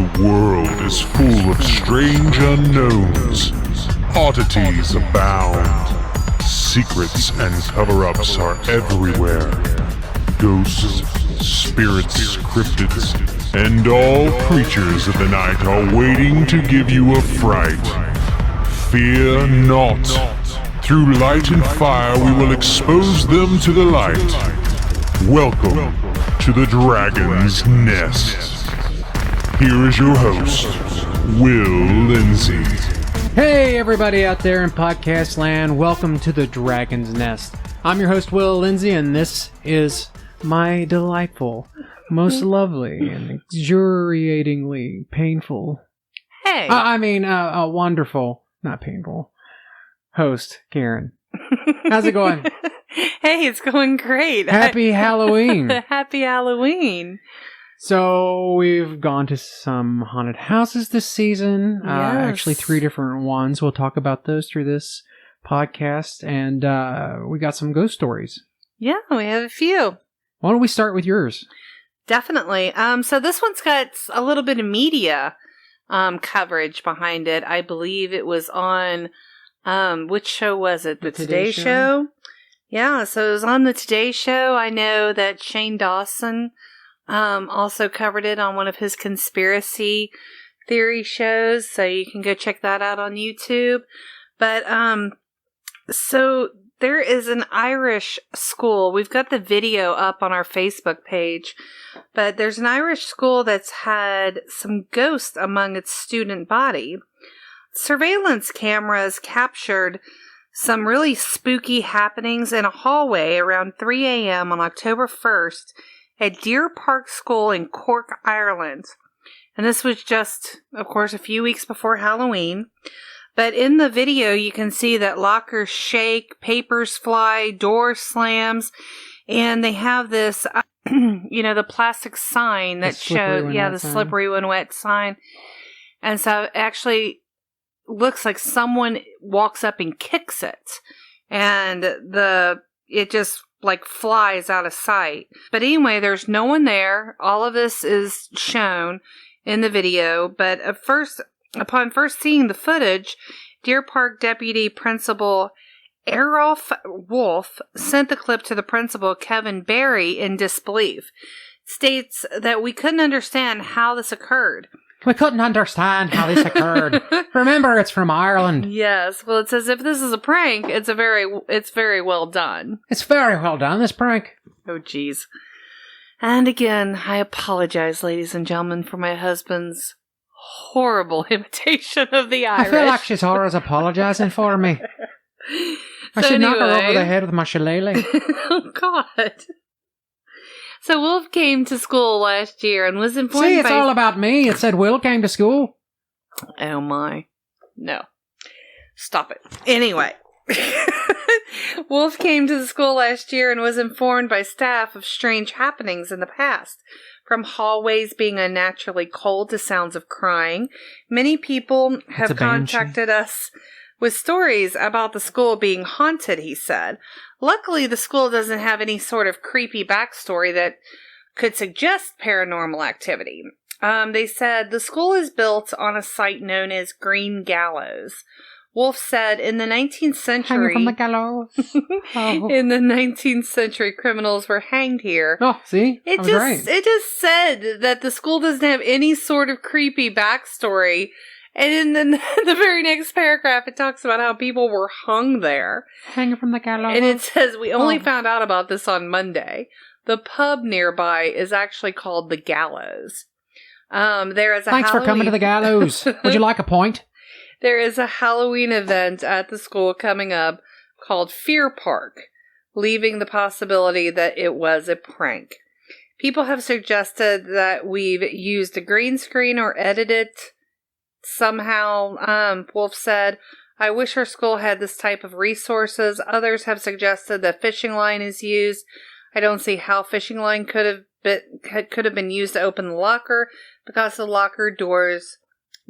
The world is full of strange unknowns. Oddities abound. Secrets and cover-ups are everywhere. Ghosts, spirits, cryptids, and all creatures of the night are waiting to give you a fright. Fear not. Through light and fire we will expose them to the light. Welcome to the Dragon's Nest. Here is your host, Will Lindsay. Hey everybody out there in podcast land, welcome to the Dragon's Nest. I'm your host, Will Lindsay, and this is my delightful, most lovely, and exhilaratingly painful, a wonderful, not painful, host, Karen. How's it going? Hey, it's going great. Happy Halloween. Happy Halloween. So, we've gone to some haunted houses this season. Yes. Actually, 3 different ones. We'll talk about those through this podcast. And we got some ghost stories. Yeah, we have a few. Why don't we start with yours? Definitely. So this one's got a little bit of media coverage behind it. I believe it was on, which show was it? The Today Show? Yeah, so it was on the Today Show. I know that Shane Dawson also covered it on one of his conspiracy theory shows, so you can go check that out on YouTube. But so there is an Irish school. We've got the video up on our Facebook page, but there's an Irish school that's had some ghosts among its student body. Surveillance cameras captured some really spooky happenings in a hallway around 3 a.m. on October 1st at Deer Park School in Cork, Ireland. And this was just, of course, a few weeks before Halloween. But in the video, you can see that lockers shake, papers fly, door slams, and they have this, the plastic sign that shows, the slippery when wet sign. And so it actually looks like someone walks up and kicks it. And it just flies out of sight. But anyway, there's no one there. All of this is shown in the video. But upon first seeing the footage, Deer Park Deputy Principal Errolf Wolf sent the clip to the principal, Kevin Barry, in disbelief. States that we couldn't understand how this occurred. We couldn't understand how this occurred. Remember, it's from Ireland. Yes. Well, it says if this is a prank, it's very well done. It's very well done, this prank. Oh, geez. And again, I apologize, ladies and gentlemen, for my husband's horrible imitation of the Irish. I feel like she's always apologizing for me. I should knock her over the head with my shillelagh. Oh, God. So Wolf came to school last year and was informed See, it's all about me. It said Will came to school. Oh, my. No. Stop it. Anyway. Wolf came to the school last year and was informed by staff of strange happenings in the past. From hallways being unnaturally cold to sounds of crying. Many people have contacted us with stories about the school being haunted, he said. Luckily, the school doesn't have any sort of creepy backstory that could suggest paranormal activity. They said the school is built on a site known as Green Gallows. Wolf said in the 19th century... Hanging from the gallows. Oh. In the 19th century, criminals were hanged here. Oh, see? It just said that the school doesn't have any sort of creepy backstory. And in the very next paragraph, it talks about how people were hung there. Hanging from the gallows. And it says, we only found out about this on Monday. The pub nearby is actually called The Gallows. There is a Thanks for coming to the gallows. Would you like a point? There is a Halloween event at the school coming up called Fear Park, leaving the possibility that it was a prank. People have suggested that we've used a green screen or edited somehow. Wolf said, I wish our school had this type of resources. Others have suggested that fishing line is used. I don't see how fishing line could have been used to open the locker because the locker doors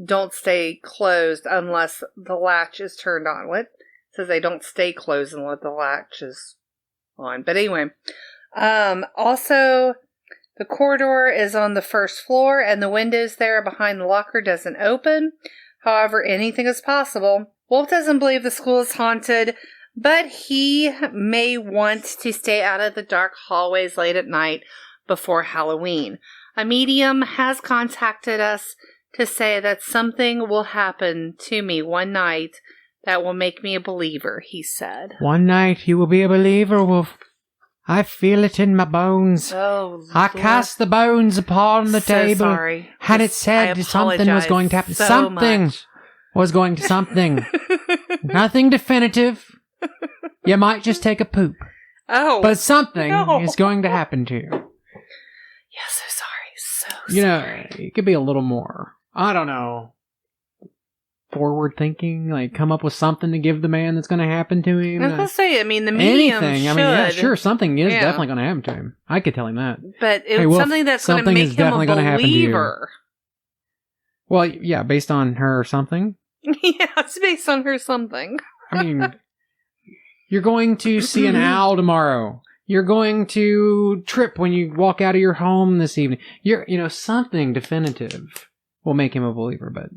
don't stay closed unless the latch is turned on. What? It says they don't stay closed unless the latch is on. But anyway, also The corridor is on the first floor, and the windows there behind the locker doesn't open. However, anything is possible. Wolf doesn't believe the school is haunted, but he may want to stay out of the dark hallways late at night before Halloween. A medium has contacted us to say that something will happen to me one night that will make me a believer, he said. One night you will be a believer, Wolf. I feel it in my bones. Oh, I cast the bones upon the table. Sorry. And it said something was going to happen. Something was going to something. Nothing definitive. You might just take a poop. Oh. But something is going to happen to you. Yeah, so sorry. So You sorry. know, it could be a little more, I don't know, forward thinking, like come up with something to give the man that's going to happen to him. I was going to say, I mean, the medium anything. should. I mean, yeah, sure, something is definitely going to happen to him. I could tell him that. But it's Hey, Wolf, something that's going to something make is him definitely a gonna happen to you. believer. Well, yeah, based on her or something. Yeah, it's based on her something. I mean, you're going to see an owl tomorrow. You're going to trip when you walk out of your home this evening. Something definitive will make him a believer, but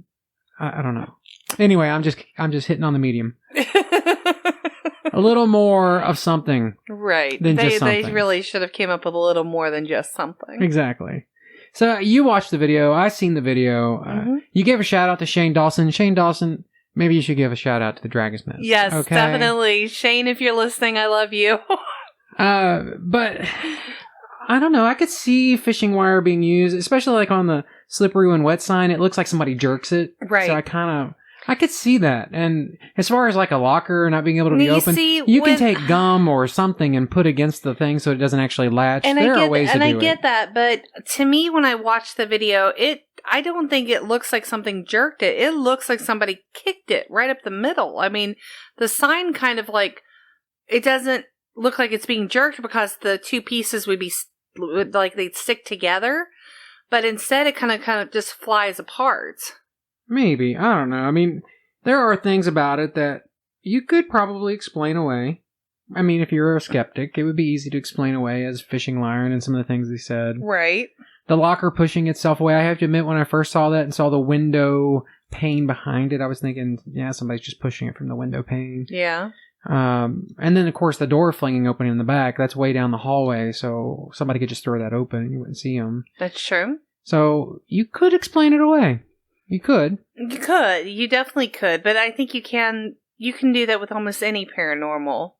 I don't know. Anyway, I'm just hitting on the medium. A little more of something. Right. Than just something. They really should have came up with a little more than just something. Exactly. So you watched the video. I seen the video. You gave a shout out to Shane Dawson. Shane Dawson, maybe you should give a shout out to the Dragon's Nest. Yes, okay? definitely. Shane, if you're listening, I love you. But I don't know. I could see fishing wire being used, especially like on the slippery when wet sign. It looks like somebody jerks it. Right. So I could see that. And as far as like a locker not being able to be open, you can take gum or something and put against the thing so it doesn't actually latch. And there are ways to do it. And I get that, but to me, when I watched the video, I don't think it looks like something jerked it. It looks like somebody kicked it right up the middle. I mean, the sign kind of like, it doesn't look like it's being jerked because the two pieces would be like they'd stick together, but instead it kind of just flies apart. Maybe. I don't know. I mean, there are things about it that you could probably explain away. I mean, if you're a skeptic, it would be easy to explain away as fishing line and some of the things he said. Right. The locker pushing itself away. I have to admit, when I first saw that and saw the window pane behind it, I was thinking, yeah, somebody's just pushing it from the window pane. Yeah. And then, of course, the door flinging open in the back. That's way down the hallway, so somebody could just throw that open and you wouldn't see them. That's true. So you could explain it away. You could. You could. You definitely could. But I think you can do that with almost any paranormal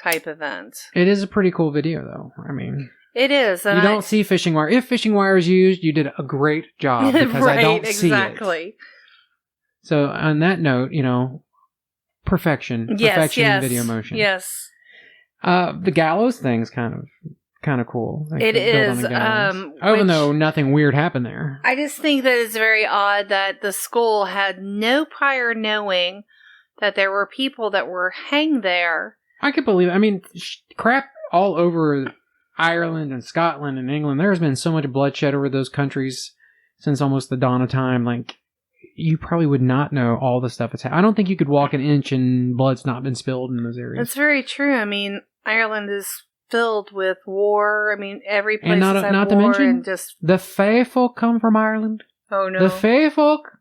type event. It is a pretty cool video, though. I mean, it is. You don't see fishing wire. If fishing wire is used, you did a great job because right, I don't see exactly. it. So on that note, perfection. Perfection in video motion. Yes. The gallows thing's kind of cool. It is. Even though nothing weird happened there. I just think that it's very odd that the school had no prior knowing that there were people that were hanged there. I could believe it. I mean, crap all over Ireland and Scotland and England. There's been so much bloodshed over those countries since almost the dawn of time. Like, you probably would not know all the stuff that's happened. I don't think you could walk an inch and blood's not been spilled in those areas. That's very true. I mean, Ireland is filled with war. I mean, every place and has had not war to mention, and just... the Fae folk come from Ireland. Oh, no. The Fae folk...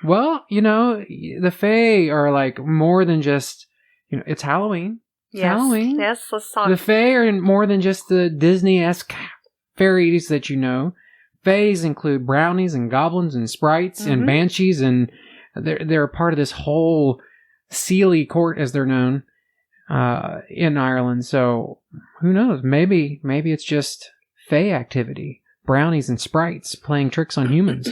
Well, the Fae are like more than just... it's Halloween. It's Halloween. Yes, let's talk. The Fae are more than just the Disney-esque fairies that you know. Faes include brownies and goblins and sprites and banshees, and they're a part of this whole Seelie court, as they're known, in Ireland. So who knows? Maybe it's just Fae activity. Brownies and sprites playing tricks on humans.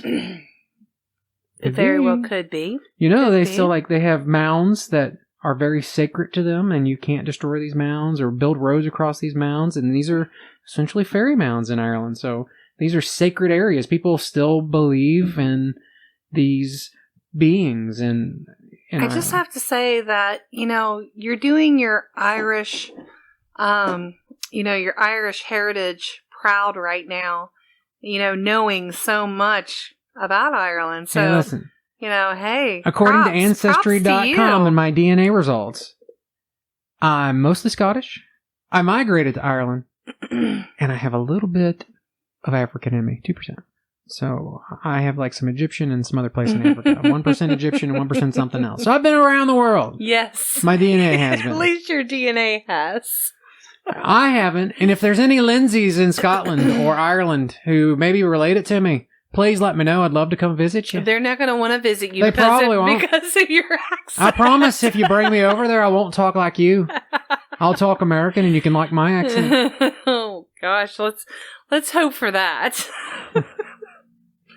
It very well could be. They have mounds that are very sacred to them, and you can't destroy these mounds or build roads across these mounds, and these are essentially fairy mounds in Ireland. So these are sacred areas. People still believe in these beings, and I just have to say that you're doing your Irish, your Irish heritage proud right now. Knowing so much about Ireland. So hey, listen. Hey. According to Ancestry.com and my DNA results, I'm mostly Scottish. I migrated to Ireland and I have a little bit of African in me, 2%. So I have like some Egyptian and some other place in Africa. 1% Egyptian and 1% something else. So I've been around the world. Yes. My DNA has been. At least your DNA has. I haven't. And if there's any Lindsays in Scotland or Ireland who maybe relate it to me, please let me know. I'd love to come visit you. They're not going to want to visit you They probably won't. because of your accent. I promise if you bring me over there, I won't talk like you. I'll talk American and you can like my accent. Oh, gosh. Let's hope for that.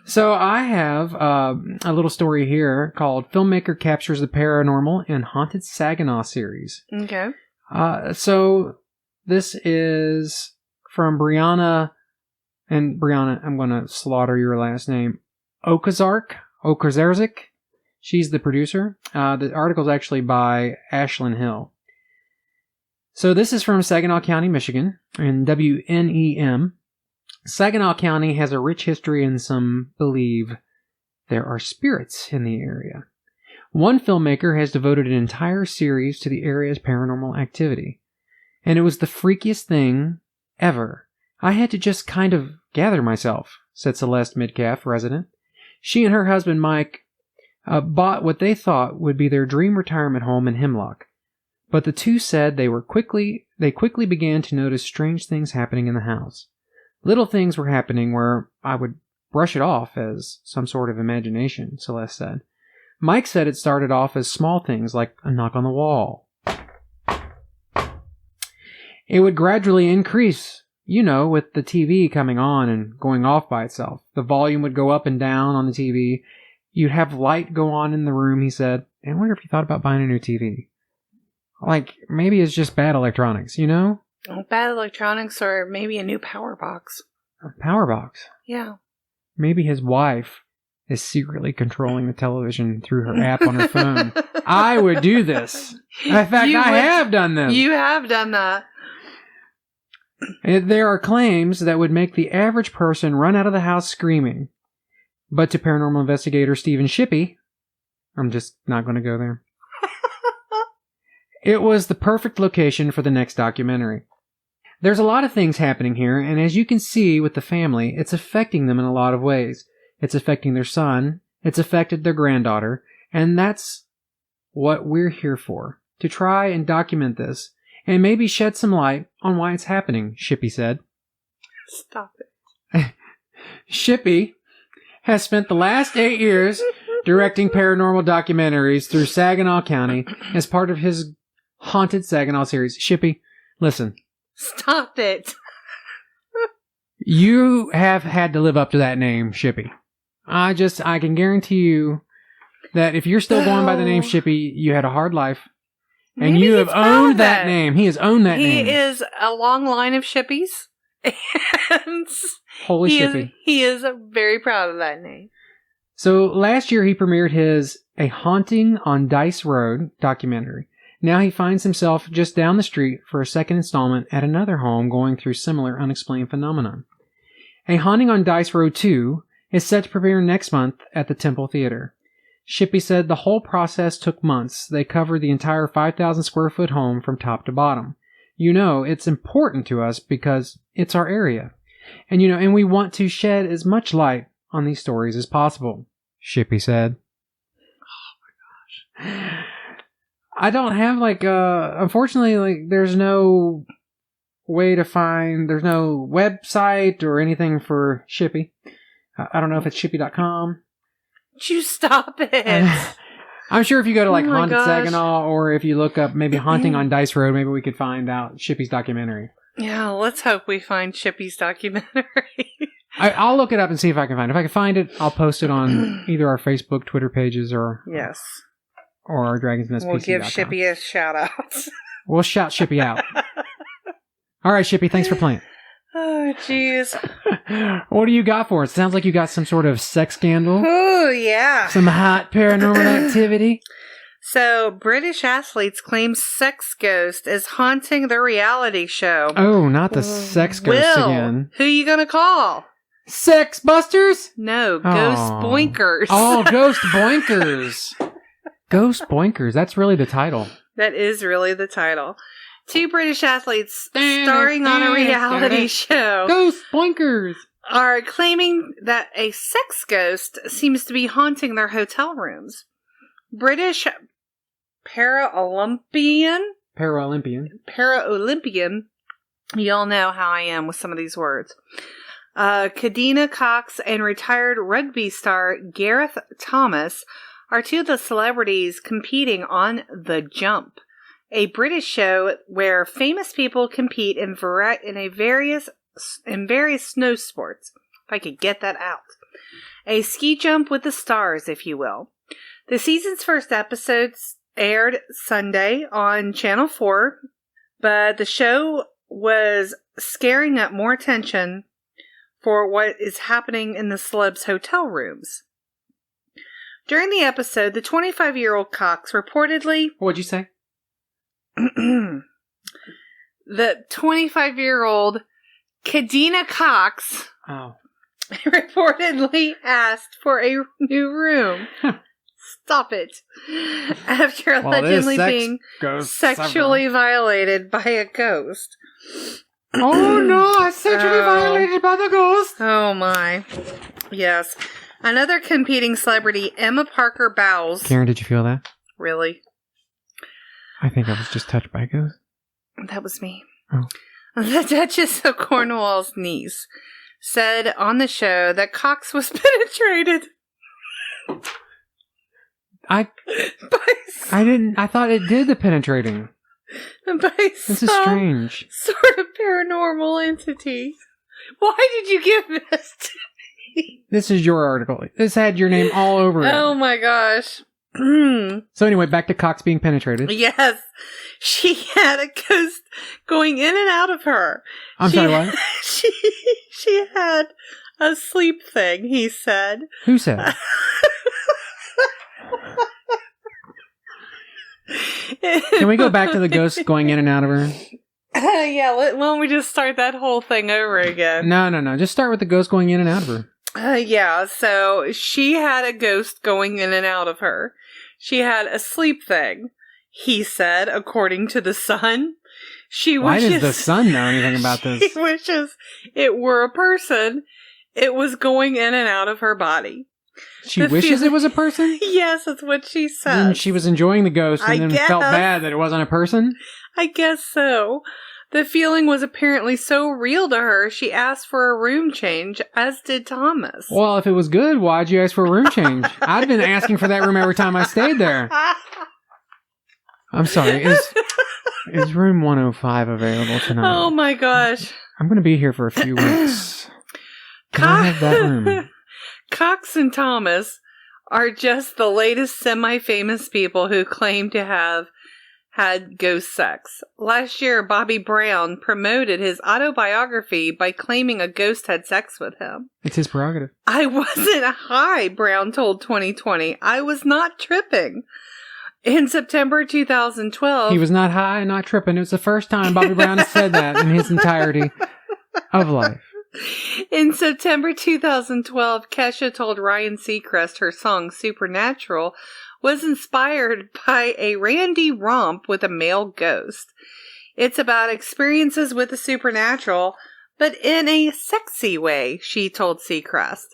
So I have a little story here called Filmmaker Captures the Paranormal in Haunted Saginaw Series. Okay. So this is from Brianna, and Brianna, I'm going to slaughter your last name, Okazarzik. She's the producer. The article's actually by Ashlyn Hill. So this is from Saginaw County, Michigan, and WNEM. Saginaw County has a rich history, and some believe there are spirits in the area. One filmmaker has devoted an entire series to the area's paranormal activity. And it was the freakiest thing ever. I had to just kind of gather myself, said Celeste Midcalf, resident. She and her husband Mike bought what they thought would be their dream retirement home in Hemlock. But the two said they quickly began to notice strange things happening in the house. Little things were happening where I would brush it off as some sort of imagination, Celeste said. Mike said it started off as small things like a knock on the wall. It would gradually increase, with the TV coming on and going off by itself. The volume would go up and down on the TV. You'd have light go on in the room, he said. I wonder if you thought about buying a new TV. Like, maybe it's just bad electronics, Bad electronics or maybe a new power box. A power box? Yeah. Maybe his wife is secretly controlling the television through her app on her phone. I would do this. In fact, I have done this. You have done that. There are claims that would make the average person run out of the house screaming. But to paranormal investigator Stephen Shippey, I'm just not going to go there. It was the perfect location for the next documentary. There's a lot of things happening here, and as you can see with the family, it's affecting them in a lot of ways. It's affecting their son, it's affected their granddaughter, and that's what we're here for, to try and document this, and maybe shed some light on why it's happening, Shippey said. Stop it. Shippey has spent the last 8 years directing paranormal documentaries through Saginaw County as part of his Haunted Saginaw series. Shippey, listen. Stop it. You have had to live up to that name, Shippey. I can guarantee you that if you're still going by the name Shippey, you had a hard life. And Maybe you have he's proud owned of that name. He has owned that name. He is a long line of Shippies. And Holy Shippey. He is very proud of that name. So last year he premiered his A Haunting on Dice Road documentary. Now he finds himself just down the street for a second installment at another home going through similar unexplained phenomenon. A Haunting on Dice Road 2 is set to premiere next month at the Temple Theater. Shippey said the whole process took months. They covered the entire 5,000 square foot home from top to bottom. It's important to us because it's our area. And we want to shed as much light on these stories as possible, Shippey said. Oh my gosh. I don't have unfortunately, there's no way to find, there's no website or anything for Shippey. I don't know if it's shippey.com. You stop it. I'm sure if you go to Haunted gosh. Saginaw, or if you look up maybe Haunting on Dice Road, maybe we could find out Shippey's documentary. Yeah, let's hope we find Shippey's documentary. I'll look it up and see if I can find it. If I can find it, I'll post it on either our Facebook, Twitter pages, or yes, or our Dragon's Nest. We'll give Shippey a shout out. We'll shout Shippey out. All right, Shippey, thanks for playing. Oh, jeez. What do you got for us? Sounds like you got some sort of sex scandal. Oh, yeah. Some hot paranormal activity. So, British athletes claim sex ghost is haunting their reality show. Oh, not the sex ghost again. Who you gonna call? Sex Busters? No, Ghost Boinkers. Oh, Ghost Boinkers. Ghost Boinkers. That's really the title. That is really the title. Two British athletes starring on a reality show Ghost Blinkers are claiming that a sex ghost seems to be haunting their hotel rooms. British Paralympian, you all know how I am with some of these words. Kadena Cox and retired rugby star Gareth Thomas are two of the celebrities competing on The Jump, a British show where famous people compete in various snow sports. If I could get that out. A ski jump with the stars, if you will. The season's first episodes aired Sunday on Channel 4, but the show was scaring up more attention for what is happening in the celebs' hotel rooms. During the episode, the 25-year-old Cox reportedly... What'd you say? The 25-year-old Kadena Cox reportedly asked for a new room. Stop it. After allegedly being sexually violated by a ghost. Oh no, I sexually violated by the ghost. Oh my. Yes. Another competing celebrity, Emma Parker Bowles. Karen, did you feel that? Really? I think I was just touched by a ghost. That was me. Oh. The Duchess of Cornwall's niece said on the show that Cox was penetrated. I thought it did the penetrating. This is strange. Sort of paranormal entity. Why did you give this to me? This is your article. This had your name all over it. Oh my gosh. So anyway, back to Cox being penetrated. Yes. She had a ghost going in and out of her. Sorry, what? She had a sleep thing, he said. Who said? Can we go back to the ghost going in and out of her? Yeah, why don't we just start that whole thing over again? No. Just start with the ghost going in and out of her. Yeah, so she had a ghost going in and out of her. She had a sleep thing, he said, according to The Sun. Why does The Sun know anything about this? She wishes it were a person. It was going in and out of her body. She wishes it was a person? Yes, that's what she said. And she was enjoying the ghost and then felt bad that it wasn't a person? I guess so. The feeling was apparently so real to her, she asked for a room change, as did Thomas. Well, if it was good, why'd you ask for a room change? I'd been asking for that room every time I stayed there. I'm sorry, is room 105 available tonight? Oh my gosh. I'm going to be here for a few weeks. Can I have that room? Cox and Thomas are just the latest semi-famous people who claim to have had ghost sex. Last year, Bobby Brown promoted his autobiography by claiming a ghost had sex with him. It's his prerogative. I wasn't high, Brown told 2020. I was not tripping. In September 2012... He was not high, not tripping. It was the first time Bobby Brown has said that in his entirety of life. In September 2012, Kesha told Ryan Seacrest her song Supernatural was inspired by a randy romp with a male ghost. It's about experiences with the supernatural, but in a sexy way, she told Seacrest.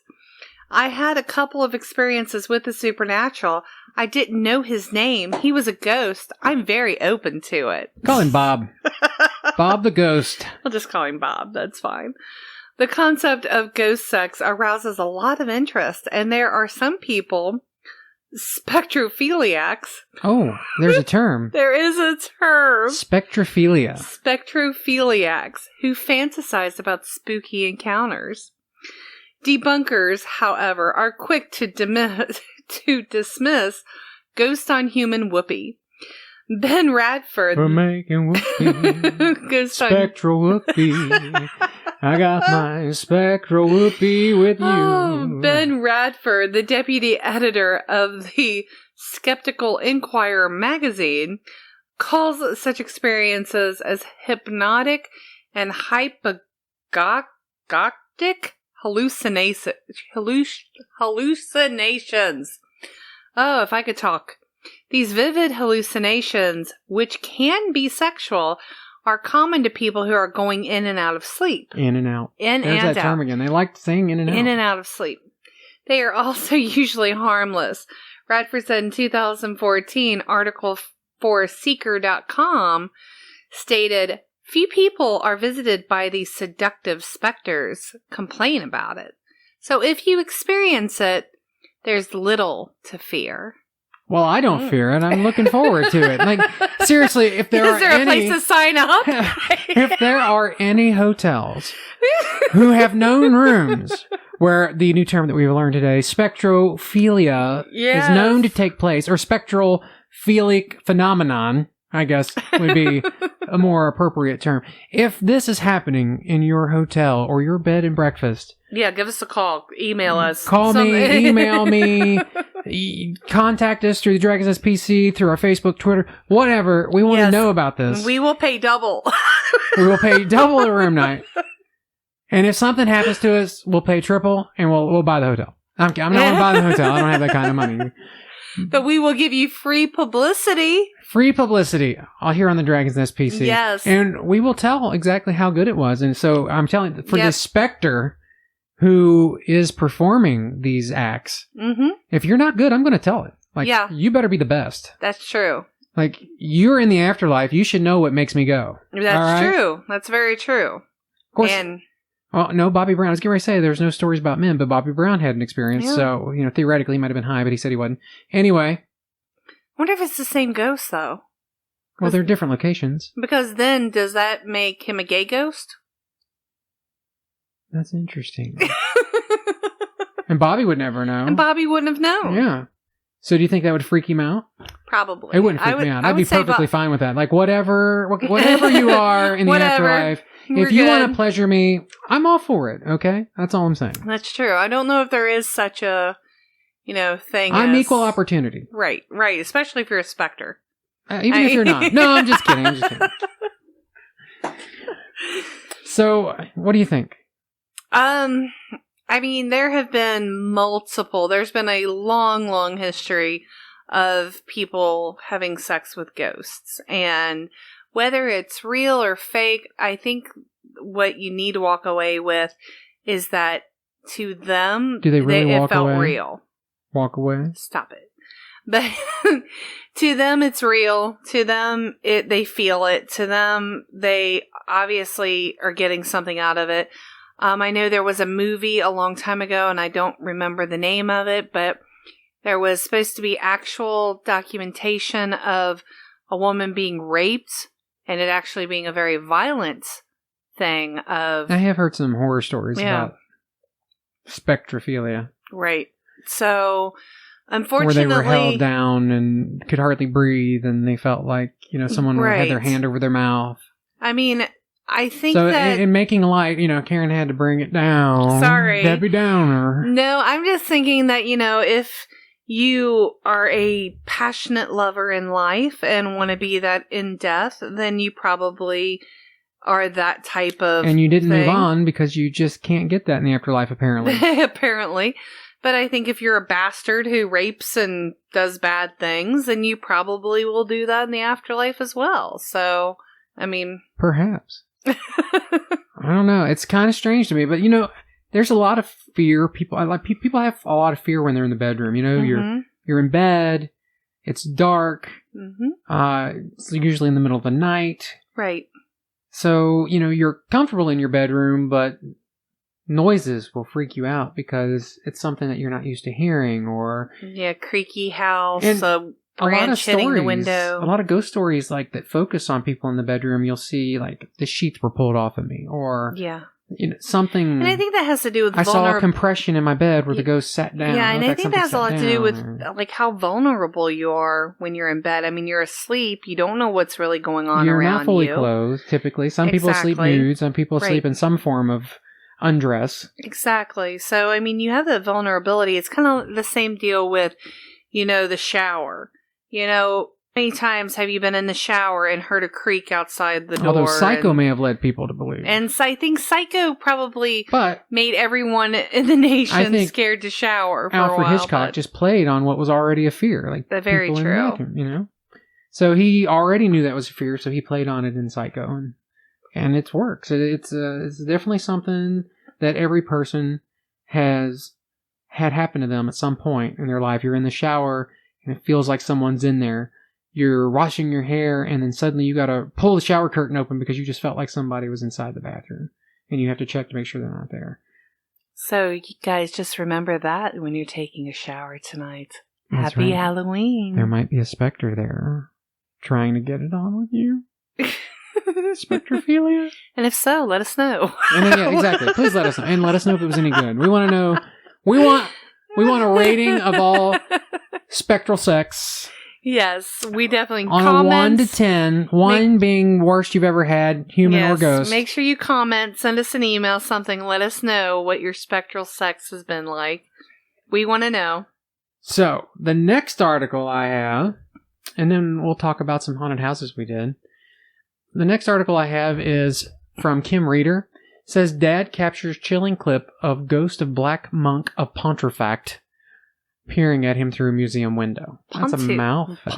I had a couple of experiences with the supernatural. I didn't know his name. He was a ghost. I'm very open to it. Call him Bob. Bob the ghost. I'll just call him Bob. That's fine. The concept of ghost sex arouses a lot of interest, and there are some people, spectrophiliacs. Oh, there's a term. There is a term. Spectrophilia. Spectrophiliacs, who fantasize about spooky encounters. Debunkers, however, are quick to dismiss ghost on human whoopee. Ben Radford. We're making whoopee. Spectral whoopee. I got my spectral whoopee with you. Oh, Ben Radford, the deputy editor of the Skeptical Inquirer magazine, calls such experiences as hypnotic and hypnagogic hallucinations. Oh, if I could talk. These vivid hallucinations, which can be sexual, are common to people who are going in and out of sleep. In and out. In There's and that out. term again. They like saying in and out. In and out of sleep. They are also usually harmless. Radford said in 2014, article for Seeker.com stated, few people are visited by these seductive specters. Complain about it. So if you experience it, there's little to fear. Well, I don't fear it. I'm looking forward to it. Like, seriously, if there Is there a place to sign up? if there are any hotels who have known rooms where the new term that we've learned today, spectrophilia, Yes. is known to take place, or spectral philic phenomenon, I guess would be a more appropriate term. If this is happening in your hotel or your bed and breakfast, Yeah, give us a call. Email us. call me, email me, contact us through the Dragons Nest PC, through our Facebook, Twitter, whatever. We want to Yes. know about this. We will pay double. We will pay double the room night. And if something happens to us, we'll pay triple and we'll buy the hotel. I'm not going to buy the hotel. I don't have that kind of money. But we will give you free publicity. Free publicity. I'll hear on the Dragon's Nest PC. Yes. And we will tell exactly how good it was. And so I'm telling for Yep. the specter who is performing these acts, Mm-hmm. if you're not good, I'm going to tell it. Like, Yeah. you better be the best. That's true. Like, you're in the afterlife. You should know what makes me go. That's All right? true. That's very true. Of course. And Well, no, Bobby Brown. I was getting ready to say there's no stories about men, but Bobby Brown had an experience. Yeah. So, theoretically he might have been high, but he said he wasn't. Anyway, I wonder if it's the same ghost, though. well, they're different locations. Because then, does that make him a gay ghost? That's interesting. And Bobby would never know. And Bobby wouldn't have known. Yeah. So do you think that would freak him out? Probably. It wouldn't freak me out. I'd be say perfectly fine with that. Like, whatever you are in the Whatever. afterlife, We're if you want good. to pleasure me, I'm all for it, okay? That's all I'm saying. That's true. I don't know if there is such a, thing. I'm as- equal opportunity. Right. Especially if you're a specter. Even if you're not. No, I'm just kidding. So, what do you think? There have been there's been a long, long history of people having sex with ghosts. And whether it's real or fake, I think what you need to walk away with is that to them, Do they really it walk felt away? real. Walk away? Stop it. But to them, it's real. To them, they feel it. To them, they obviously are getting something out of it. I know there was a movie a long time ago, and I don't remember the name of it, but there was supposed to be actual documentation of a woman being raped, and it actually being a very violent thing of... I have heard some horror stories Yeah. about spectrophilia. Right. So, Where unfortunately... they were held down and could hardly breathe, and they felt like, someone had their Right. hand over their mouth. I think So that... in making light, Karen had to bring it down. Sorry. Debbie Downer. No, I'm just thinking that, if you are a passionate lover in life and want to be that in death, then you probably are that type of And you didn't move thing. on because you just can't get that in the afterlife, apparently. Apparently. But I think if you're a bastard who rapes and does bad things, then you probably will do that in the afterlife as well. So, Perhaps. I don't know. It's kind of strange to me, but there's a lot of fear. People have a lot of fear when they're in the bedroom. Mhm. You're in bed. It's dark. Mhm. It's usually in the middle of the night. Right. So, you're comfortable in your bedroom, but noises will freak you out because it's something that you're not used to hearing, or Yeah, creaky house, And a a lot of branch hitting stories, the window. a lot of ghost stories like that focus on people in the bedroom. You'll see like the sheets were pulled off of me, or Yeah. something. And I think that has to do with I saw a compression in my bed where the ghost sat down. Yeah, It and looked I like think that has a something lot sat to do with down, or- like how vulnerable you are when you're in bed. You're asleep. You don't know what's really going on You're around not fully you. clothed, typically. Some people sleep Exactly. nude. Some people Right. sleep in some form of undress. Exactly. So, you have the vulnerability. It's kind of the same deal with, the shower. many times have you been in the shower and heard a creak outside the door? Although Psycho may have led people to believe. And I think Psycho probably but made everyone in the nation scared to shower for a while. Alfred Hitchcock just played on what was already a fear. Like very people true. In Lincoln, So he already knew that was a fear, so he played on it in Psycho. And it works. It's definitely something that every person has had happen to them at some point in their life. You're in the shower and it feels like someone's in there. You're washing your hair and then suddenly you gotta pull the shower curtain open because you just felt like somebody was inside the bathroom. And you have to check to make sure they're not there. So you guys just remember that when you're taking a shower tonight. That's Happy right. Halloween. There might be a specter there trying to get it on with you. Spectrophilia? And if so, let us know. Yeah, exactly. Please let us know. And let us know if it was any good. We want to know. We want a rating of all spectral sex. Yes, we definitely on comment. a 1 to 10. 1 being worst you've ever had, human or ghost. Make sure you comment, send us an email, something. Let us know what your spectral sex has been like. We want to know. So, the next article I have, and then we'll talk about some haunted houses we did. The next article I have is from Kim Reeder. It says, Dad captures chilling clip of ghost of Black Monk of Pontefract peering at him through a museum window. That's a mouthful.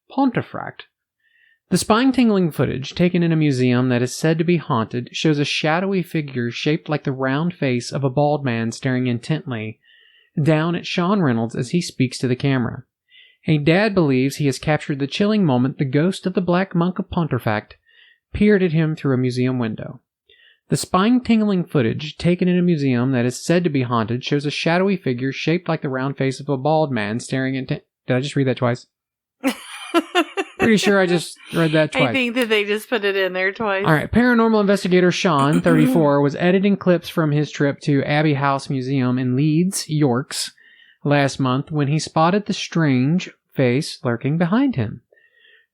Pontefract. The spine-tingling footage taken in a museum that is said to be haunted shows a shadowy figure shaped like the round face of a bald man staring intently down at Sean Reynolds as he speaks to the camera. A dad believes he has captured the chilling moment the ghost of the Black Monk of Pontefract peered at him through a museum window. The spine-tingling footage taken in a museum that is said to be haunted shows a shadowy figure shaped like the round face of a bald man staring Did I just read that twice? Pretty sure I just read that twice. I think that they just put it in there twice. All right. Paranormal investigator Sean, 34, was editing clips from his trip to Abbey House Museum in Leeds, Yorks, last month when he spotted the strange face lurking behind him.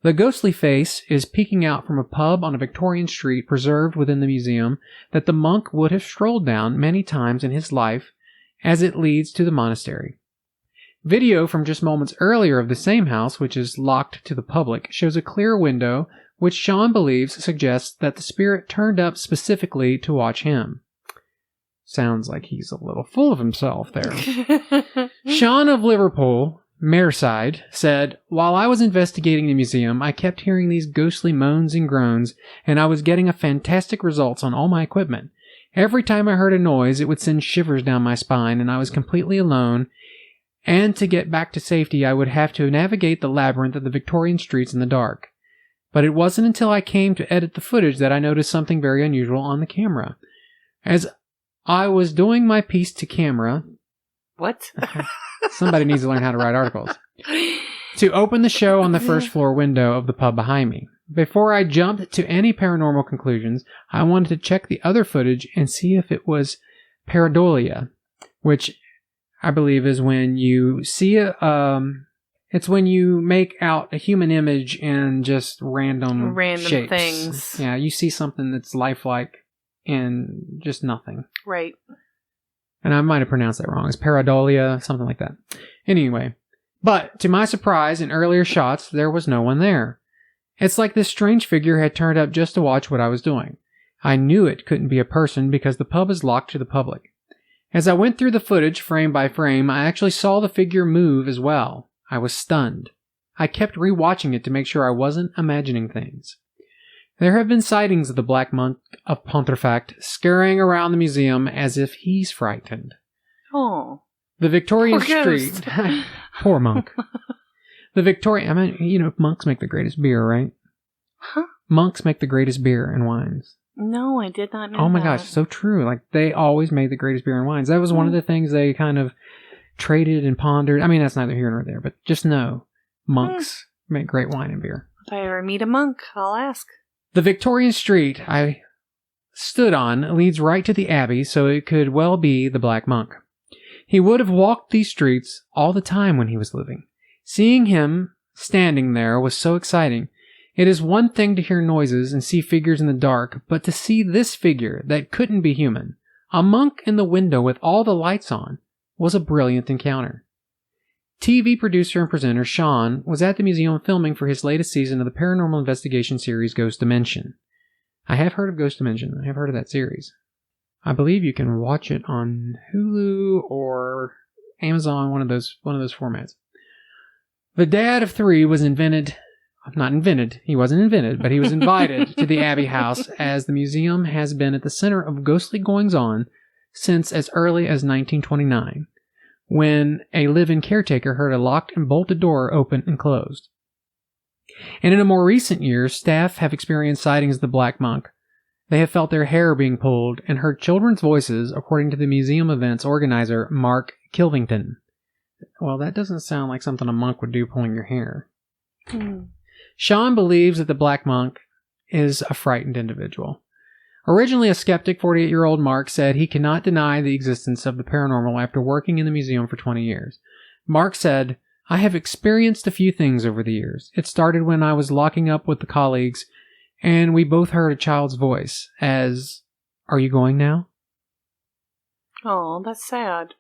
The ghostly face is peeking out from a pub on a Victorian street preserved within the museum that the monk would have strolled down many times in his life as it leads to the monastery. Video from just moments earlier of the same house, which is locked to the public, shows a clear window which Sean believes suggests that the spirit turned up specifically to watch him. Sounds like he's a little full of himself there. Sean of Liverpool, Merside, said, While I was investigating the museum, I kept hearing these ghostly moans and groans, and I was getting a fantastic results on all my equipment. Every time I heard a noise, it would send shivers down my spine, and I was completely alone, and to get back to safety, I would have to navigate the labyrinth of the Victorian streets in the dark. But it wasn't until I came to edit the footage that I noticed something very unusual on the camera. As I was doing my piece to camera... What? Somebody needs to learn how to write articles. To open the show on the first floor window of the pub behind me. Before I jumped to any paranormal conclusions, I wanted to check the other footage and see if it was pareidolia, which I believe is when you see it's when you make out a human image in just random shapes. Things. Yeah, you see something that's lifelike in just nothing. Right. And I might have pronounced that wrong. It's pareidolia, something like that. Anyway, but to my surprise, in earlier shots, there was no one there. It's like this strange figure had turned up just to watch what I was doing. I knew it couldn't be a person because the pub is locked to the public. As I went through the footage frame by frame, I actually saw the figure move as well. I was stunned. I kept rewatching it to make sure I wasn't imagining things. There have been sightings of the Black Monk of Pontefract scurrying around the museum as if he's frightened. Oh. The Victorian Street... Poor monk. Monks make the greatest beer, right? Huh? Monks make the greatest beer and wines. No, I did not know Oh my that. gosh, so true. Like, they always made the greatest beer and wines. That was one of the things they kind of traded and pondered. I mean, that's neither here nor there, but just know, monks make great wine and beer. If I ever meet a monk, I'll ask. The Victorian street I stood on leads right to the Abbey, so it could well be the Black Monk. He would have walked these streets all the time when he was living. Seeing him standing there was so exciting. It is one thing to hear noises and see figures in the dark, but to see this figure that couldn't be human, a monk in the window with all the lights on, was a brilliant encounter. TV producer and presenter Sean was at the museum filming for his latest season of the paranormal investigation series Ghost Dimension. I have heard of Ghost Dimension. I have heard of that series. I believe you can watch it on Hulu or Amazon, one of those formats. The dad of three was he wasn't invented, but he was invited to the Abbey House, as the museum has been at the center of ghostly goings-on since as early as 1929, when a live-in caretaker heard a locked and bolted door open and closed. And in a more recent years, staff have experienced sightings of the Black Monk. They have felt their hair being pulled and heard children's voices, according to the museum event's organizer, Mark Kilvington. Well, that doesn't sound like something a monk would do, pulling your hair. Sean believes that the Black Monk is a frightened individual. Originally a skeptic, 48-year-old Mark said he cannot deny the existence of the paranormal after working in the museum for 20 years. Mark said, "I have experienced a few things over the years. It started when I was locking up with the colleagues, and we both heard a child's voice as, 'Are you going now?'" Oh, that's sad.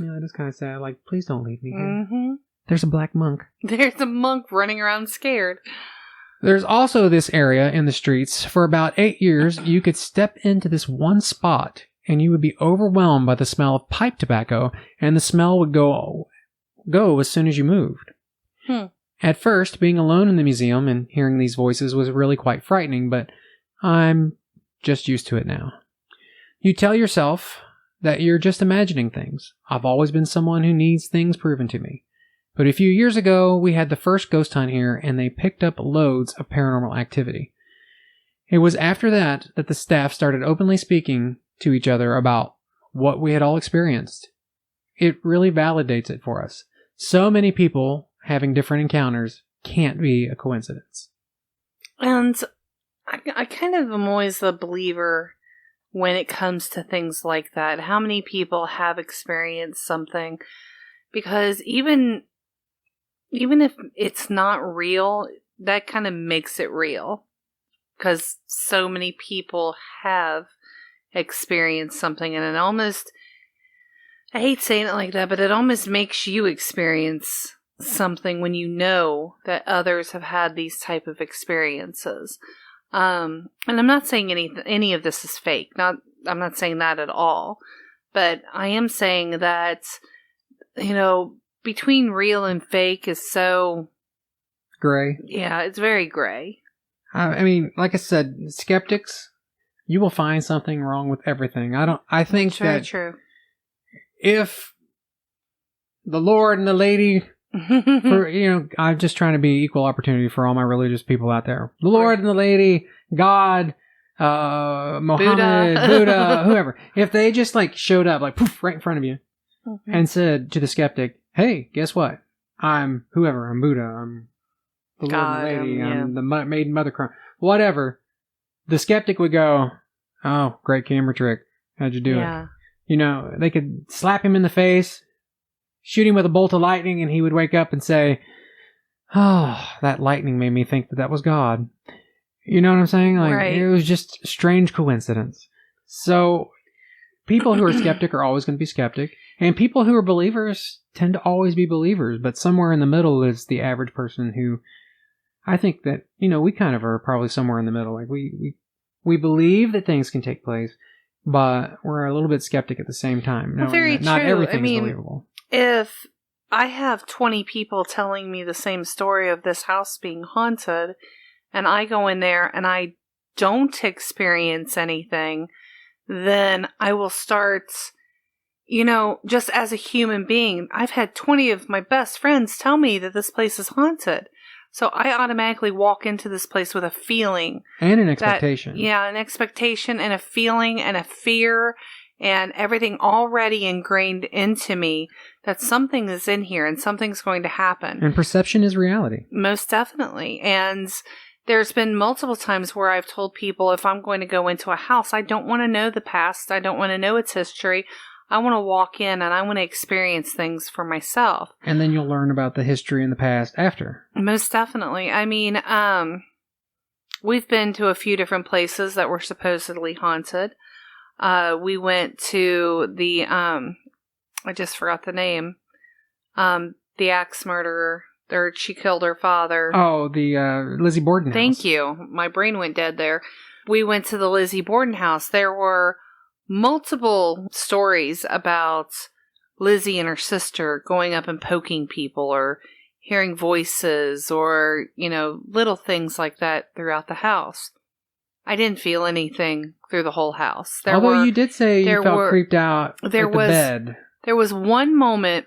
Yeah, it is kind of sad. Like, please don't leave me here. Mm-hmm. There's a black monk. There's a monk running around scared. There's also this area in the streets. For about 8 years, you could step into this one spot and you would be overwhelmed by the smell of pipe tobacco, and the smell would go as soon as you moved. At first, being alone in the museum and hearing these voices was really quite frightening, but I'm just used to it now. You tell yourself that you're just imagining things. I've always been someone who needs things proven to me. But a few years ago, we had the first ghost hunt here, and they picked up loads of paranormal activity. It was after that the staff started openly speaking to each other about what we had all experienced. It really validates it for us. So many people having different encounters can't be a coincidence. And I kind of am always a believer when it comes to things like that. How many people have experienced something? Because even if it's not real, that kind of makes it real. Because so many people have experienced something, and it almost, I hate saying it like that, but it almost makes you experience something when you know that others have had these type of experiences. And I'm not saying any of this is fake. I'm not saying that at all. But I am saying that, between real and fake is so gray. Yeah, it's very gray. I mean, like I said, skeptics, you will find something wrong with everything. I think that true. If the Lord and the Lady, I'm just trying to be equal opportunity for all my religious people out there. The Lord and the Lady, God, Muhammad, Buddha, whoever. If they just showed up poof, right in front of you and said to the skeptic, "Hey, guess what? I'm whoever. I'm Buddha. I'm the God, Lord and the Lady. I'm the maiden mother crown." Whatever. The skeptic would go, "Oh, great camera trick. How'd you do it?" They could slap him in the face, shoot him with a bolt of lightning, and he would wake up and say, "Oh, that lightning made me think that was God." You know what I'm saying? Right. It was just a strange coincidence. So, people who are skeptic are always going to be skeptic, and people who are believers tend to always be believers, but somewhere in the middle is the average person who, I think that, we kind of are probably somewhere in the middle. We believe that things can take place, but we're a little bit skeptic at the same time. Well, very Not true. everything is believable. If I have 20 people telling me the same story of this house being haunted, and I go in there and I don't experience anything, then I will start, just as a human being. I've had 20 of my best friends tell me that this place is haunted. So I automatically walk into this place with a feeling. And an expectation. An expectation and a feeling and a fear and everything already ingrained into me that something is in here and something's going to happen. And perception is reality. Most definitely. And there's been multiple times where I've told people, if I'm going to go into a house, I don't want to know the past. I don't want to know its history. I want to walk in and I want to experience things for myself. And then you'll learn about the history and the past after. Most definitely. I mean, we've been to a few different places that were supposedly haunted. We went to the, I just forgot the name. the axe murderer. Or she killed her father. Oh, the Lizzie Borden house. Thank you. My brain went dead there. We went to the Lizzie Borden house. There were multiple stories about Lizzie and her sister going up and poking people or hearing voices or, little things like that throughout the house. I didn't feel anything through the whole house. Although you did say you felt creeped out at the bed. There was one moment.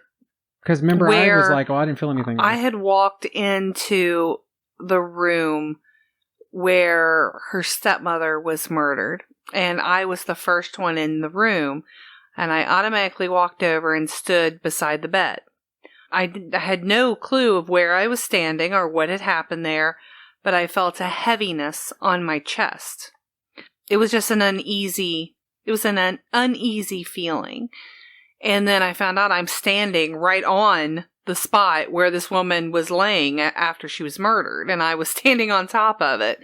Because remember, I was like, I didn't feel anything. I had walked into the room where her stepmother was murdered. And I was the first one in the room. And I automatically walked over and stood beside the bed. I had no clue of where I was standing or what had happened there, but I felt a heaviness on my chest. It was just an uneasy feeling. And then I found out I'm standing right on the spot where this woman was laying after she was murdered, and I was standing on top of it.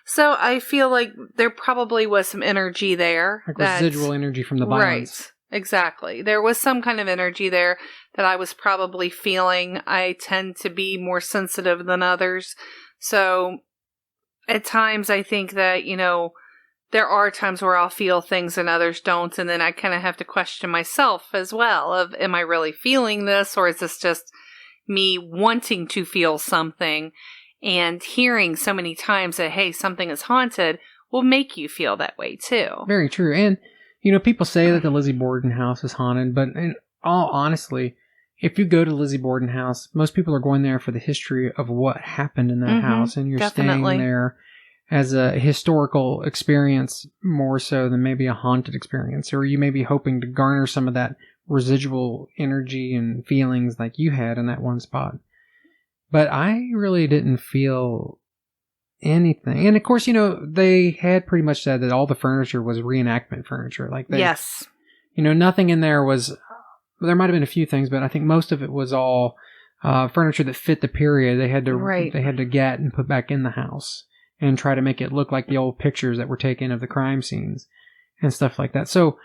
So I feel like there probably was some energy there. Like residual energy from the violence. Right. Exactly. There was some kind of energy there that I was probably feeling. I tend to be more sensitive than others. So at times I think that, there are times where I'll feel things and others don't. And then I kind of have to question myself as well of, am I really feeling this? Or is this just me wanting to feel something and hearing so many times that, hey, something is haunted will make you feel that way too. Very true. And people say that the Lizzie Borden house is haunted, but in all honesty, if you go to Lizzie Borden house, most people are going there for the history of what happened in that house, and you're definitely staying there as a historical experience more so than maybe a haunted experience, or you may be hoping to garner some of that residual energy and feelings like you had in that one spot. But I really didn't feel anything. And of course, they had pretty much said that all the furniture was reenactment furniture. Yes. Nothing in there was, there might have been a few things, but I think most of it was all furniture that fit the period. They had to get and put back in the house and try to make it look like the old pictures that were taken of the crime scenes and stuff like that. So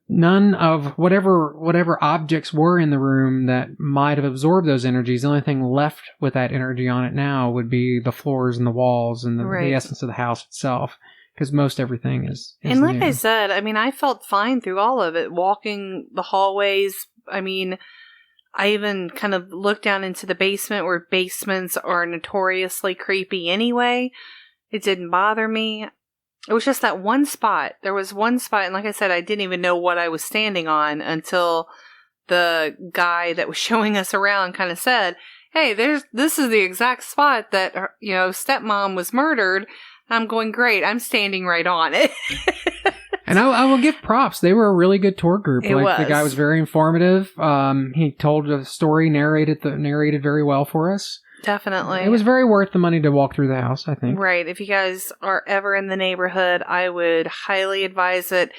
none of whatever objects were in the room that might have absorbed those energies, the only thing left with that energy on it now would be the floors and the walls and the essence of the house itself, because most everything is and like new. I said, I felt fine through all of it, walking the hallways. I even kind of looked down into the basement, where basements are notoriously creepy anyway. It didn't bother me. It was just that one spot. There was one spot, and like I said, I didn't even know what I was standing on until the guy that was showing us around kind of said, hey, this is the exact spot that, stepmom was murdered. I'm going, great, I'm standing right on it. And I will give props. They were a really good tour group. The guy was very informative. He told a story, narrated very well for us. Definitely. It was very worth the money to walk through the house, I think. Right. If you guys are ever in the neighborhood, I would highly advise it.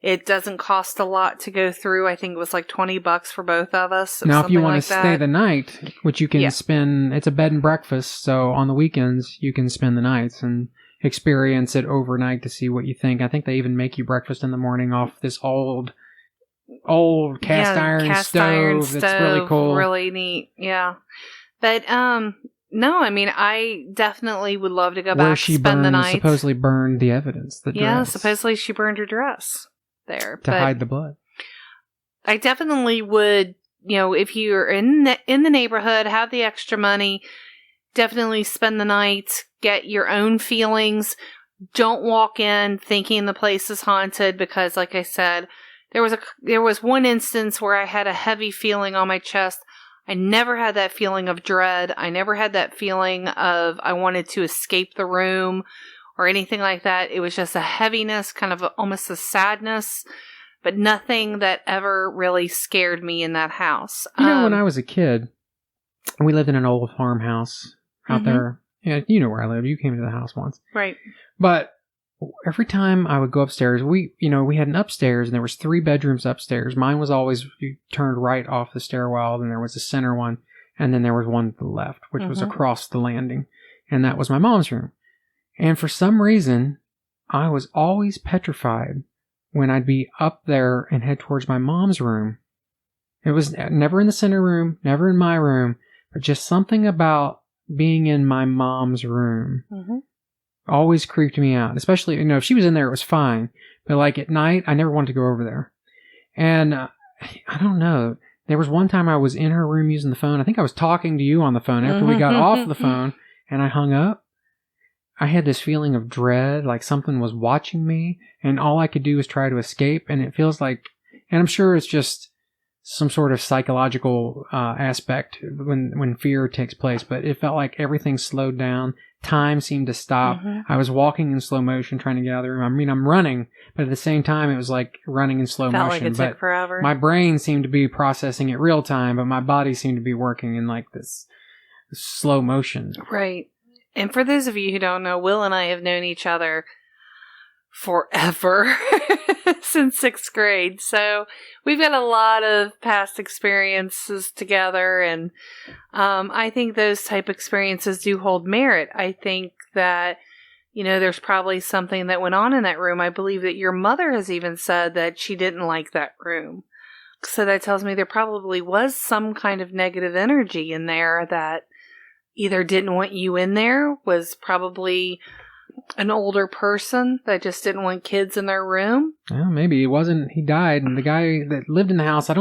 It doesn't cost a lot to go through. I think it was like $20 for both of us. Now, if you want to stay the night, which you can spend, it's a bed and breakfast. So on the weekends, you can spend the nights and experience it overnight to see what you think. I think they even make you breakfast in the morning off this old cast iron stove. That's really cool. Really neat. Yeah. But, no, I definitely would love to go back and spend the night. Supposedly burned the evidence. The dress. Yeah, supposedly she burned her dress there. To hide the blood. I definitely would, if you're in the neighborhood, have the extra money, definitely spend the night, get your own feelings. Don't walk in thinking the place is haunted, because like I said, there was one instance where I had a heavy feeling on my chest. I never had that feeling of dread. I never had that feeling of I wanted to escape the room or anything like that. It was just a heaviness, kind of almost a sadness, but nothing that ever really scared me in that house. When I was a kid, we lived in an old farmhouse out there. Yeah, you know where I live. You came to the house once. Right. But every time I would go upstairs, we had an upstairs, and there was 3 bedrooms upstairs. Mine was always, you turned right off the stairwell, then there was a center one, and then there was one to the left, which was across the landing. And that was my mom's room. And for some reason, I was always petrified when I'd be up there and head towards my mom's room, It was never in the center room, never in my room, but just something about being in my mom's room always creeped me out. Especially, if she was in there, it was fine. But like at night, I never wanted to go over there. And I don't know. There was one time I was in her room using the phone. I think I was talking to you on the phone after we got off the phone and I hung up. I had this feeling of dread, like something was watching me, and all I could do was try to escape. And it feels like, and I'm sure it's just some sort of psychological aspect when fear takes place, but it felt like everything slowed down. Time seemed to stop. I was walking in slow motion trying to get out of the room. I mean, I'm running, but at the same time, it was like running in slow Felt motion. like it took forever. My brain seemed to be processing it real time, but my body seemed to be working in like this slow motion. Right. And for those of you who don't know, Will and I have known each other forever since 6th grade. So we've got a lot of past experiences together. And I think those type of experiences do hold merit. I think that, there's probably something that went on in that room. I believe that your mother has even said that she didn't like that room. So that tells me there probably was some kind of negative energy in there that either didn't want you in there, was probably an older person that just didn't want kids in their room. Well, maybe it wasn't. He died, and the guy that lived in the house, I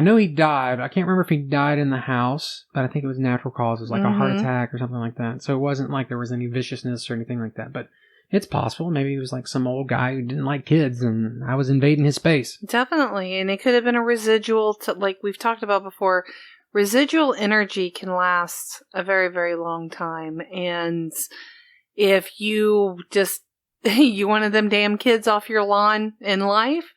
know he died. I can't remember if he died in the house, but I think it was natural causes, like a heart attack or something like that. So it wasn't like there was any viciousness or anything like that, but it's possible. Maybe he was like some old guy who didn't like kids, and I was invading his space. Definitely, and it could have been a residual, like we've talked about before. Residual energy can last a very, very long time, and if you just, you wanted them damn kids off your lawn in life,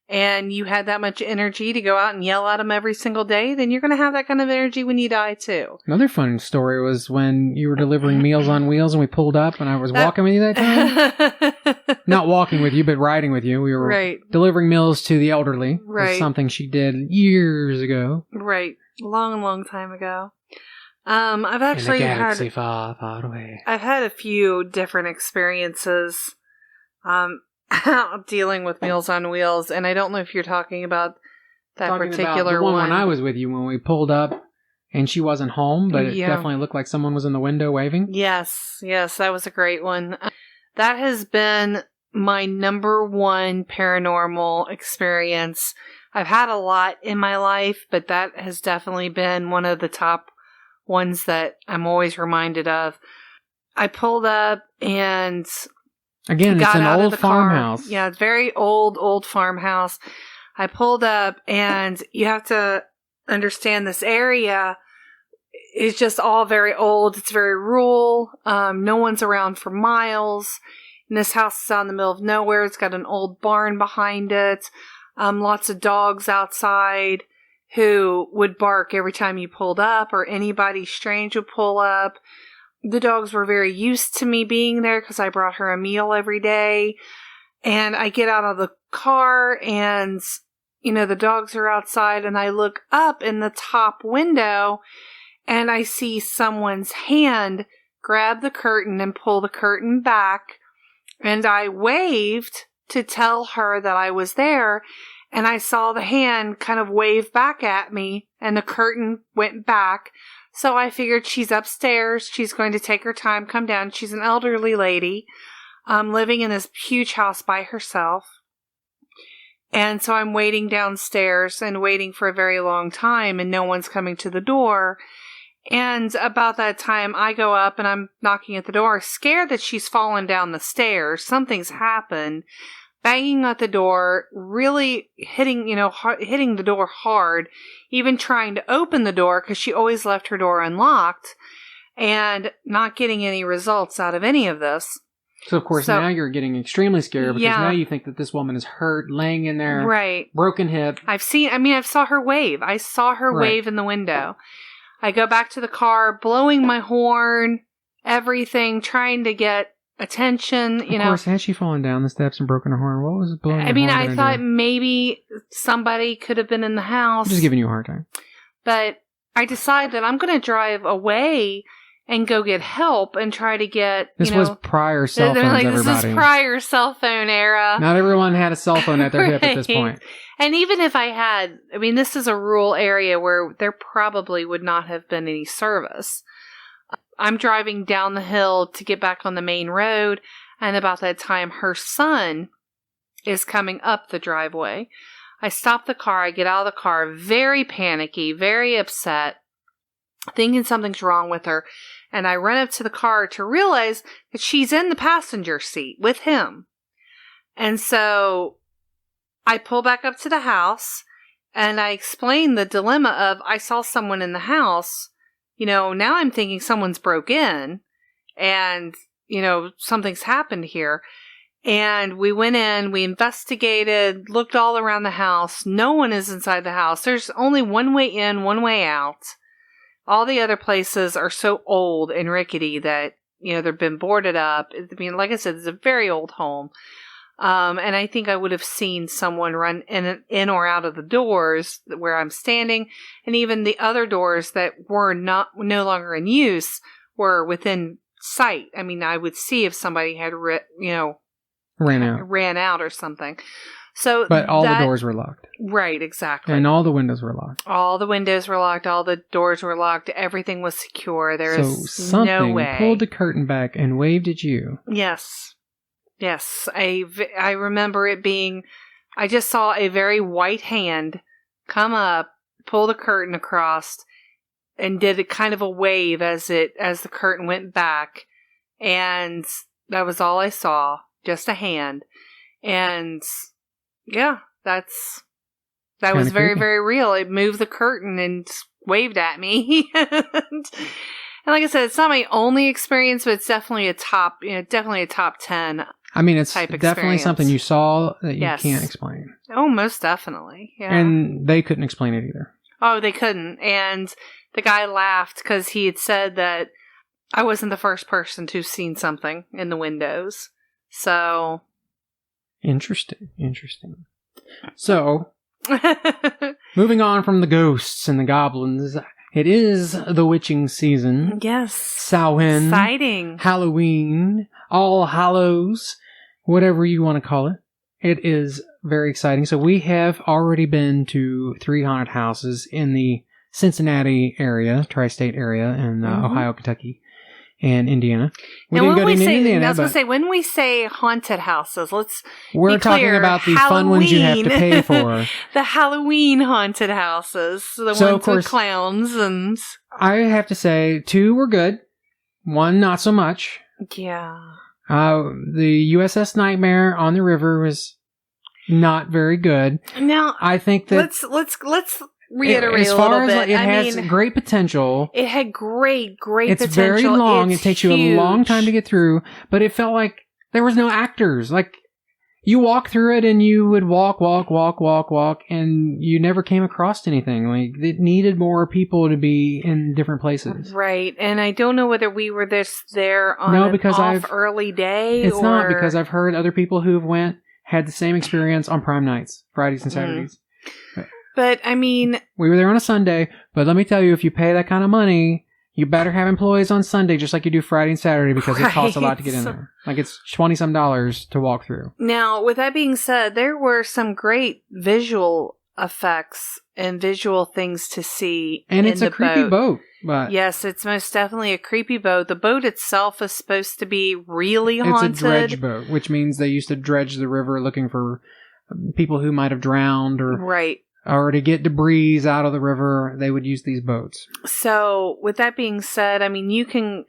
and you had that much energy to go out and yell at them every single day, then you're going to have that kind of energy when you die too. Another fun story was when you were delivering Meals on Wheels and we pulled up and I was walking with you that time. Not walking with you, but riding with you. We were delivering meals to the elderly. Right. It's something she did years ago. Right. Long, long time ago. I've actually in a galaxy far, far away. I've had a few different experiences dealing with Meals on Wheels, and I don't know if you're talking about that particular the one. When I was with you, when we pulled up and she wasn't home, but it definitely looked like someone was in the window waving. Yes, that was a great one. That has been my number one paranormal experience. I've had a lot in my life, but that has definitely been one of the top ones that I'm always reminded of. I pulled up and again, it's an old farmhouse. Yeah, it's very old farmhouse. I pulled up and you have to understand this area is just all very old. It's very rural. No one's around for miles. And this house is out in the middle of nowhere. It's got an old barn behind it. Lots of dogs outside who would bark every time you pulled up or anybody strange would pull up. The dogs were very used to me being there because I brought her a meal every day. And I get out of the car and, the dogs are outside and I look up in the top window and I see someone's hand grab the curtain and pull the curtain back. And I waved to tell her that I was there. And I saw the hand kind of wave back at me and the curtain went back. So I figured she's upstairs. She's going to take her time, come down. She's an elderly lady, living in this huge house by herself. And so I'm waiting downstairs and waiting for a very long time and no one's coming to the door. And about that time I go up and I'm knocking at the door, scared that she's fallen down the stairs. Something's happened. Banging at the door, really hitting the door hard, even trying to open the door because she always left her door unlocked and not getting any results out of any of this. So, of course, now you're getting extremely scared because now you think that this woman is hurt, laying in there, right, broken hip. I saw her wave. I saw her wave in the window. I go back to the car, blowing my horn, everything, trying to get attention, Of course, had she fallen down the steps and broken her horn? What was it blowing her horn? I thought maybe somebody could have been in the house. I'm just giving you a hard time. But I decided that I'm going to drive away and go get help and try to get, This was prior cell phones, everybody. This is prior cell phone era. Not everyone had a cell phone at their hip at this point. And even if I had, I mean, this is a rural area where there probably would not have been any service. I'm driving down the hill to get back on the main road, and about that time, her son is coming up the driveway. I stop the car, I get out of the car, very panicky, very upset, thinking something's wrong with her, and I run up to the car to realize that she's in the passenger seat with him. And so I pull back up to the house, and I explain the dilemma of, I saw someone in the house. Now I'm thinking someone's broke in, and, something's happened here. And we went in, we investigated, looked all around the house. No one is inside the house. There's only one way in, one way out. All the other places are so old and rickety that, they've been boarded up. I mean, like I said, it's a very old home. And I think I would have seen someone run in or out of the doors where I'm standing. And even the other doors that were no longer in use were within sight. I mean, I would see if somebody had, ran out or something. But all the doors were locked. Right, exactly. And all the windows were locked. All the windows were locked. All the doors were locked. Everything was secure. There is no way. Something pulled the curtain back and waved at you. Yes. Yes. I remember it being, I just saw a very white hand come up, pull the curtain across, and did a kind of a wave as the curtain went back. And that was all I saw. Just a hand. And yeah, that was very, creepy. very real. It moved the curtain and waved at me. And like I said, it's not my only experience, but it's definitely a top 10. I mean, it's type definitely experience. something you saw that you Yes. can't explain. Oh, most definitely. Yeah. And they couldn't explain it either. Oh, they couldn't. And the guy laughed because he had said that I wasn't the first person to have seen something in the windows. So. Interesting. So, moving on from the ghosts and the goblins, it is the witching season. Yes. Samhain. Exciting. Halloween. All Hallows. Whatever you want to call it. It is very exciting. So we have already been to 3 haunted houses in the Cincinnati area, tri-state area, in Ohio, Kentucky, and Indiana. We didn't go to Indiana, but when we say haunted houses, we're be talking clear, about the fun ones you have to pay for. The Halloween haunted houses, the So, of ones course, with clowns and. I have to say, 2 were good. 1 not so much. Yeah. The USS Nightmare on the river was not very good. Now, I think that let's reiterate as a far little as bit. like, it has great potential. It had great It's potential. very long. It's it takes you a huge. long time to get through, but it felt like there was no actors. Like, you walk through it and you would walk, and you never came across anything. Like, it needed more people to be in different places. Right, and I don't know whether we were there on an early day. It's not, because I've heard other people who went had the same experience on prime nights, Fridays and Saturdays. But, I mean. We were there on a Sunday, but let me tell you, if you pay that kind of money, you better have employees on Sunday just like you do Friday and Saturday, because it costs a lot to get in there. Like, it's $20-some to walk through. Now, with that being said, there were some great visual effects and visual things to see. And it's a creepy boat. But yes, it's most definitely a creepy boat. The boat itself is supposed to be really haunted. It's a dredge boat, which means they used to dredge the river looking for people who might have drowned or to get debris out of the river. They would use these boats. So, with that being said, I mean, you can,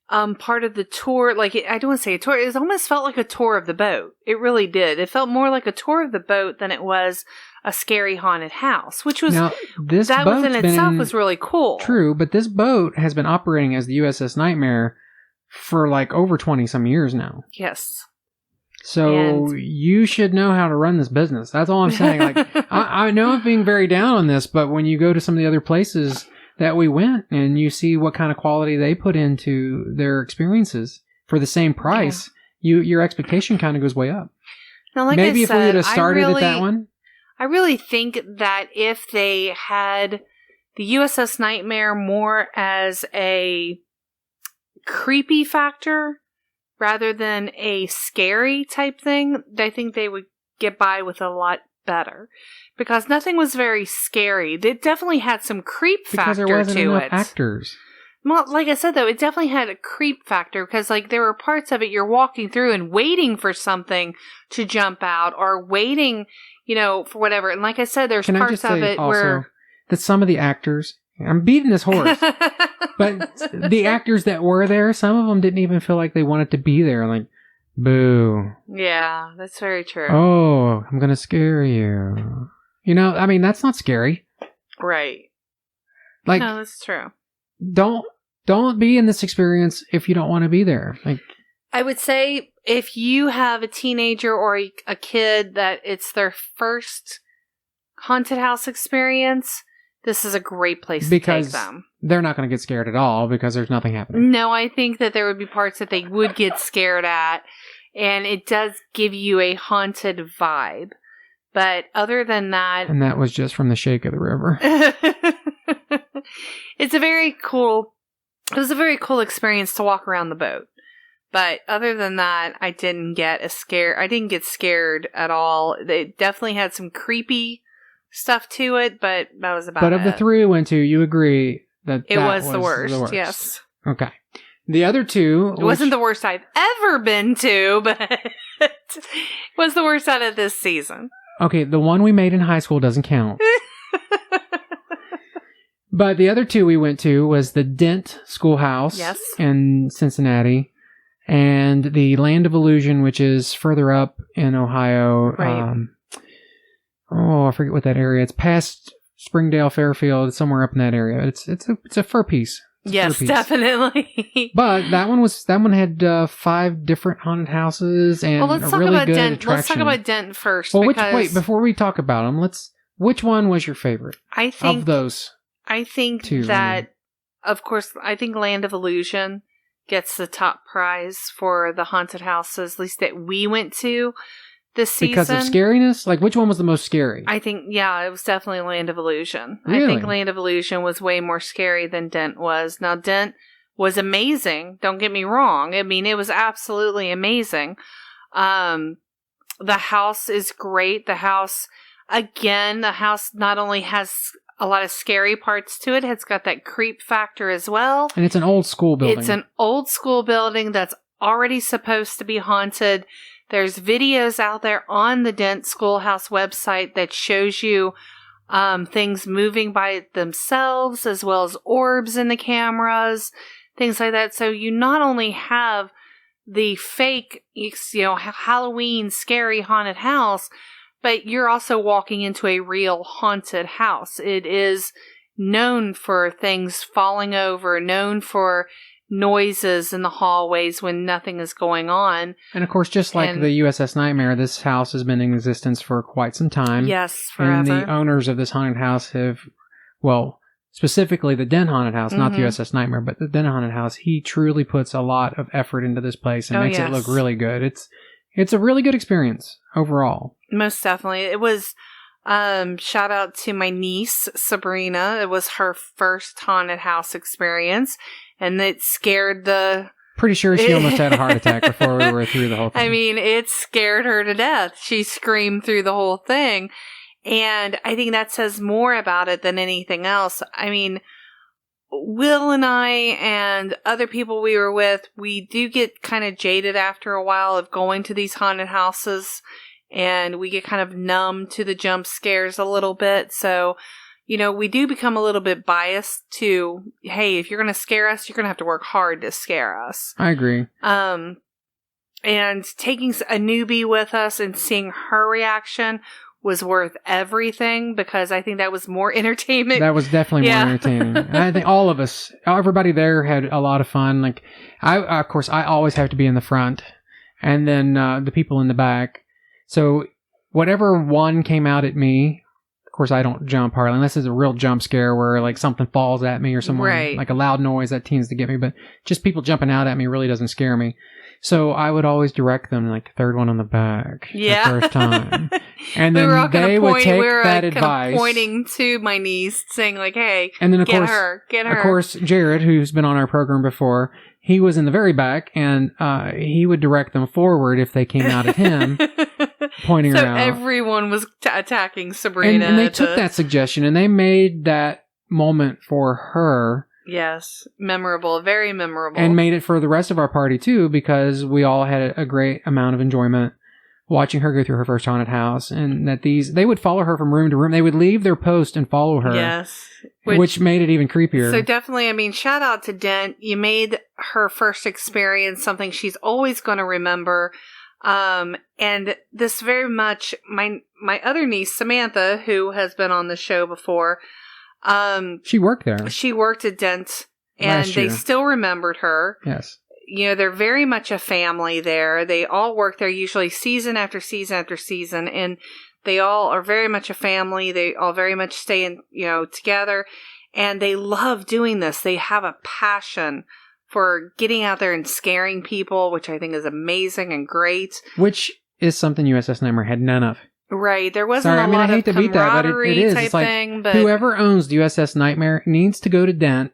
part of the tour, I don't want to say a tour, it almost felt like a tour of the boat. It really did. It felt more like a tour of the boat than it was a scary haunted house, which was, now, that within itself was really cool. True, but this boat has been operating as the USS Nightmare for over 20-some years now. Yes. So you should know how to run this business. That's all I'm saying. I know I'm being very down on this, but when you go to some of the other places that we went and you see what kind of quality they put into their experiences for the same price, your expectation kind of goes way up. Now, maybe if we would have started at that one. I really think that if they had the USS Nightmare more as a creepy factor rather than a scary type thing, I think they would get by with a lot better because nothing was very scary. It definitely had some creep factor Because there wasn't to enough it. actors. Well, like I said, though, it definitely had a creep factor because, like, there were parts of it you're walking through and waiting for something to jump out or waiting, for whatever. And like I said, there's Can I parts just of say it also where that some of the actors, I'm beating this horse, but the actors that were there, some of them didn't even feel like they wanted to be there. Like, boo. Yeah, that's very true. Oh, I'm going to scare you. That's not scary. Right. Like, No, that's true. Don't be in this experience if you don't want to be there. Like, I would say if you have a teenager or a kid that it's their first haunted house experience, this is a great place to take them. They're not going to get scared at all because there's nothing happening. No, I think that there would be parts that they would get scared at, and it does give you a haunted vibe. But other than that... And that was just from the shake of the river. It was a very cool experience to walk around the boat. But other than that, I didn't get scared at all. It definitely had some creepy stuff to it, but that was about it. But of the three we went to, you agree that it was the worst. Yes. Okay. The other two... It wasn't the worst I've ever been to, but it was the worst out of this season. Okay, the one we made in high school doesn't count. But the other two we went to was the Dent Schoolhouse in Cincinnati and the Land of Illusion, which is further up in Ohio. Right. I forget what that area. It's past Springdale, Fairfield, somewhere up in that area. It's a fur piece. Yes, definitely. But that one had 5 different haunted houses and a really good attraction. Let's talk about Dent first. Well, before we talk about them, which one was your favorite? Of those? I think of course, I think Land of Illusion gets the top prize for the haunted houses, at least that we went to this season. Because of scariness? Like, which one was the most scary? I think, it was definitely Land of Illusion. Really? I think Land of Illusion was way more scary than Dent was. Now, Dent was amazing. Don't get me wrong. I mean, it was absolutely amazing. The house is great. The house not only has a lot of scary parts to it, it's got that creep factor as well. And it's an old school building. It's an old school building that's already supposed to be haunted. There's videos out there on the Dent Schoolhouse website that shows you things moving by themselves, as well as orbs in the cameras, things like that. So you not only have the fake, Halloween scary haunted house, but you're also walking into a real haunted house. It is known for things falling over, known for noises in the hallways when nothing is going on. And of course, just like the USS Nightmare, this house has been in existence for quite some time. Yes, forever. And the owners of this haunted house have, specifically the Den Haunted House, not the USS Nightmare, but the Den Haunted House, he truly puts a lot of effort into this place and makes it look really good. It's a really good experience overall. Most definitely. It was, shout out to my niece, Sabrina. It was her first haunted house experience, and it scared Pretty sure she almost had a heart attack before we were through the whole thing. I mean, it scared her to death. She screamed through the whole thing. And I think that says more about it than anything else. I mean, Will and I and other people we were with, we do get kind of jaded after a while of going to these haunted houses, and we get kind of numb to the jump scares a little bit. So, we do become a little bit biased to, hey, if you're going to scare us, you're going to have to work hard to scare us. I agree. And taking a newbie with us and seeing her reaction was worth everything, because I think that was more entertainment. That was definitely more entertaining. And I think everybody there had a lot of fun. Like, of course, I always have to be in the front, and then the people in the back. So whatever one came out at me, of course, I don't jump hardly, unless it's a real jump scare where like something falls at me or someone, like a loud noise that tends to get me. But just people jumping out at me really doesn't scare me. So I would always direct them, like, third one on the back the first time. And then they would take that advice. Pointing to my niece, saying, like, hey, and then, get her. Of course, Jared, who's been on our program before, he was in the very back, and he would direct them forward if they came out at him. pointing So her out. everyone was attacking Sabrina. And they took that suggestion and they made that moment for her. Yes, memorable, very memorable. And made it for the rest of our party too, because we all had a great amount of enjoyment watching her go through her first haunted house. And that they would follow her from room to room. They would leave their post and follow her. Yes. Which made it even creepier. So definitely, I mean, shout out to Dent. You made her first experience something she's always going to remember. And this very much, my other niece, Samantha, who has been on the show before, she worked there. She worked at Dent, and Last year. they still remembered her. Yes. You know, they're very much a family there. They all work there usually season after season after season, and they all are very much a family. They all very much stay in, together, and they love doing this. They have a passion for getting out there and scaring people, which I think is amazing and great. Which is something USS Nightmare had none of. Right. There wasn't Sorry, a lot I hate of to beat that, but camaraderie it is. type It's like thing. But whoever owns the USS Nightmare needs to go to Dent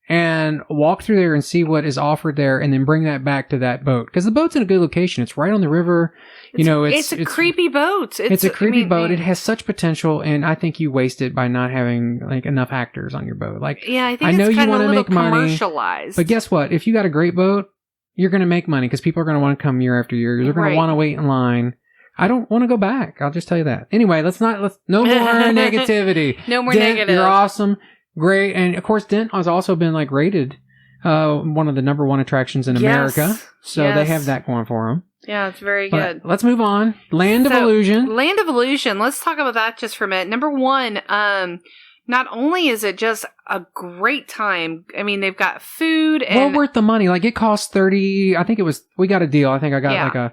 and walk through there and see what is offered there, and then bring that back to that boat, because the boat's in a good location. It's right on the river. it's a creepy boat. It's a creepy boat. It has such potential, and I think you waste it by not having enough actors on your boat. Yeah, I think I know it's you kind of want a to little make money, commercialized. but guess what? If you got a great boat, you're going to make money because people are going to want to come year after year. They're going to want to wait in line. I don't want to go back. I'll just tell you that. Anyway, let's no more negativity. No more Dent, negative. You're awesome. Great. And of course, Dent has also been rated one of the number one attractions in America. So they have that going for them. Yeah, it's very But good. let's move on. Land of Illusion. Land of Illusion. Let's talk about that just for a minute. Number one, not only is it just a great time, I mean, they've got food and well worth the money. It costs $30. I think we got a deal. I think I got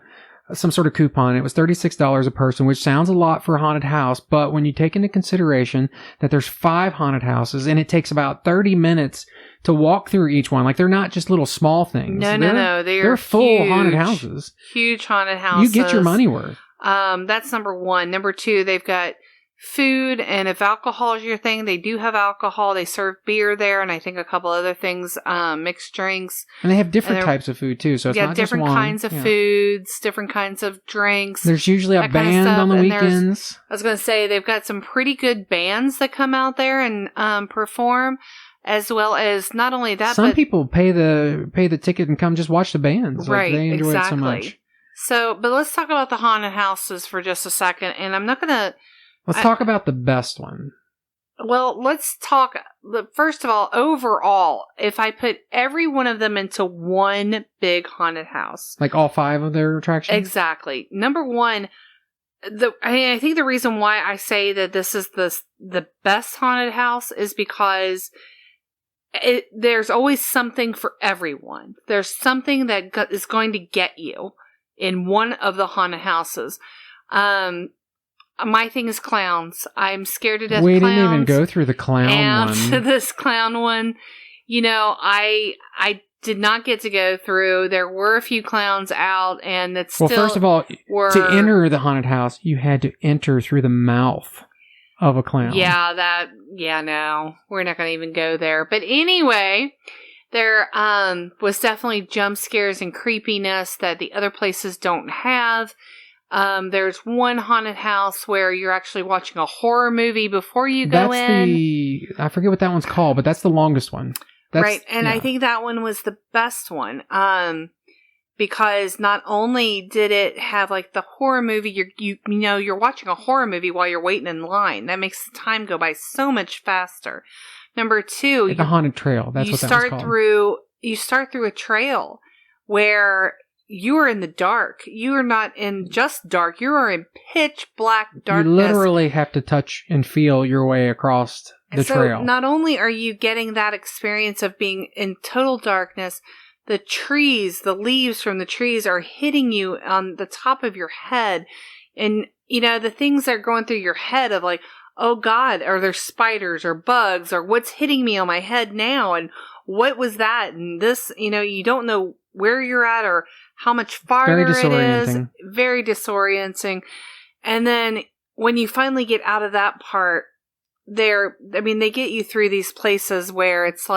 some sort of coupon. It was $36 a person, which sounds a lot for a haunted house. But when you take into consideration that there's 5 haunted houses and it takes about 30 minutes to walk through each one, they're not just little small things. No. They're full haunted houses. Huge haunted houses. You get your money worth. That's number one. Number two, they've got food, and if alcohol is your thing, they do have alcohol. They serve beer there, and I think a couple other things, mixed drinks. And they have different types of food too, so it's not different just one. kinds of foods, different kinds of drinks. There's usually a band on the weekends. I was going to say they've got some pretty good bands that come out there and perform, as well as not only that, some but people pay the ticket and come just watch the bands. Right, they enjoy exactly. it so much. So, but let's talk about the haunted houses for just a second, and I'm not going to. Let's talk about the best one. Well, let's talk. First of all, overall, if I put every one of them into one big haunted house, all 5 of their attractions. Exactly. Number one, I think the reason why I say that this is the best haunted house is because there's always something for everyone. There's something that is going to get you in one of the haunted houses. My thing is clowns. I'm scared to death. We of clowns. didn't even go through the clown And one. this clown one, I did not get to go through. There were a few clowns out, and it's still. Well, first of all, to enter the haunted house, you had to enter through the mouth of a clown. No, we're not going to even go there. But anyway, there was definitely jump scares and creepiness that the other places don't have. There's one haunted house where you're actually watching a horror movie before you go in. I forget what that one's called, but that's the longest one. Right, and I think that one was the best one. Because not only did it have the horror movie, you're watching a horror movie while you're waiting in line. That makes the time go by so much faster. Number two, the haunted trail. That's what that was called. You start through a trail where you are in the dark. You are not in just dark. You are in pitch black darkness. You literally have to touch and feel your way across the trail. Not only are you getting that experience of being in total darkness, the trees, the leaves from the trees are hitting you on the top of your head. And, the things that are going through your head of oh God, are there spiders or bugs or what's hitting me on my head now? And what was that? And this, you don't know where you're at or how much farther it is. Very disorienting. And then when you finally get out of that part, they get you through these places where it's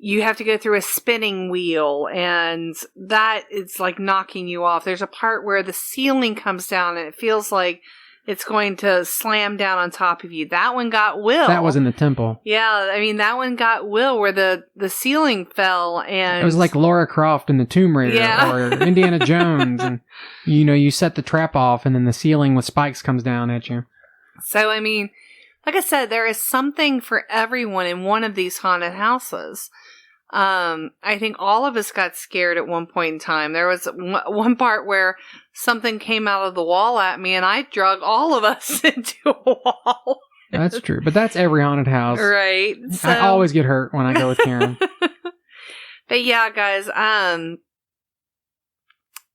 you have to go through a spinning wheel, and that is like knocking you off. There's a part where the ceiling comes down and it feels like it's going to slam down on top of you. That one got Will. That was in the temple. Yeah, I mean, that one got Will where the ceiling fell, and... It was like Lara Croft in the Tomb Raider or Indiana Jones, and, you set the trap off, and then the ceiling with spikes comes down at you. So, I mean, like I said, there is something for everyone in one of these haunted houses. I think all of us got scared at one point in time. There was one part where something came out of the wall at me, and I drug all of us into a wall. That's true, but that's every haunted house. Right. So, I always get hurt when I go with Karen. But yeah, guys, I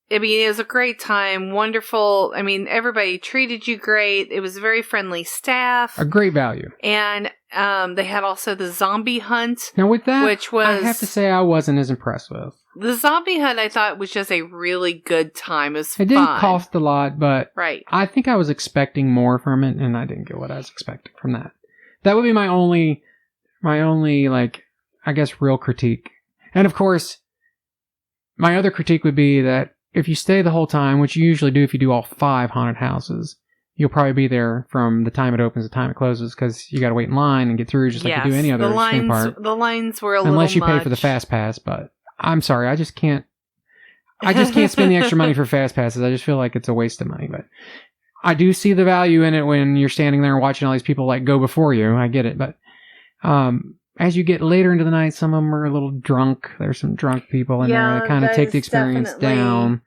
mean, it was a great time. Wonderful. I mean, everybody treated you great. It was a very friendly staff. A great value. And they had also the zombie hunt. Now with that, which was, I have to say I wasn't as impressed with. The zombie hunt, I thought, was just a really good time. It was fun. It didn't cost a lot, but right. I think I was expecting more from it, and I didn't get what I was expecting from that. That would be my only, like, I guess, real critique. And of course, my other critique would be that if you stay the whole time, which you usually do if you do all 5 haunted houses, you'll probably be there from the time it opens to the time it closes, because you got to wait in line and get through just like you do any other theme park. The lines were a little unless you much. Pay for the fast pass, but I'm sorry, I just can't spend the extra money for fast passes. I just feel like it's a waste of money, but I do see the value in it when you're standing there and watching all these people like go before you. I get it, but as you get later into the night, some of them are a little drunk. There's some drunk people in there that kind of take the experience down.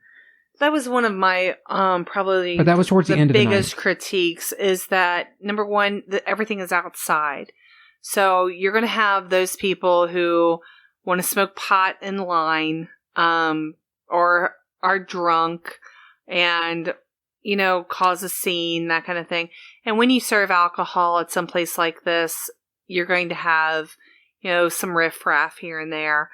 That was one of my probably. But that was towards the end of the night. Biggest critiques is that number one, everything is outside, so you're going to have those people who want to smoke pot in line, or are drunk and cause a scene, that kind of thing. And when you serve alcohol at some place like this, you're going to have some riffraff here and there.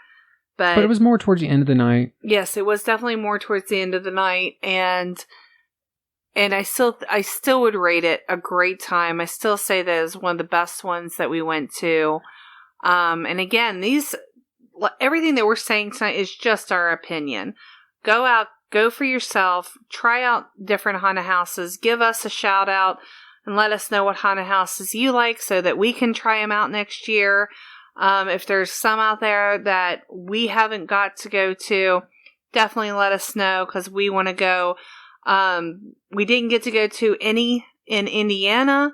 But it was more towards the end of the night. Yes, it was definitely more towards the end of the night, and I still would rate it a great time. I still say that is one of the best ones that we went to. And again, everything that we're saying tonight is just our opinion. Go out, go for yourself, try out different haunted houses, give us a shout out, and let us know what haunted houses you like so that we can try them out next year. If there's some out there that we haven't got to go to, definitely let us know, because we want to go. We didn't get to go to any in Indiana,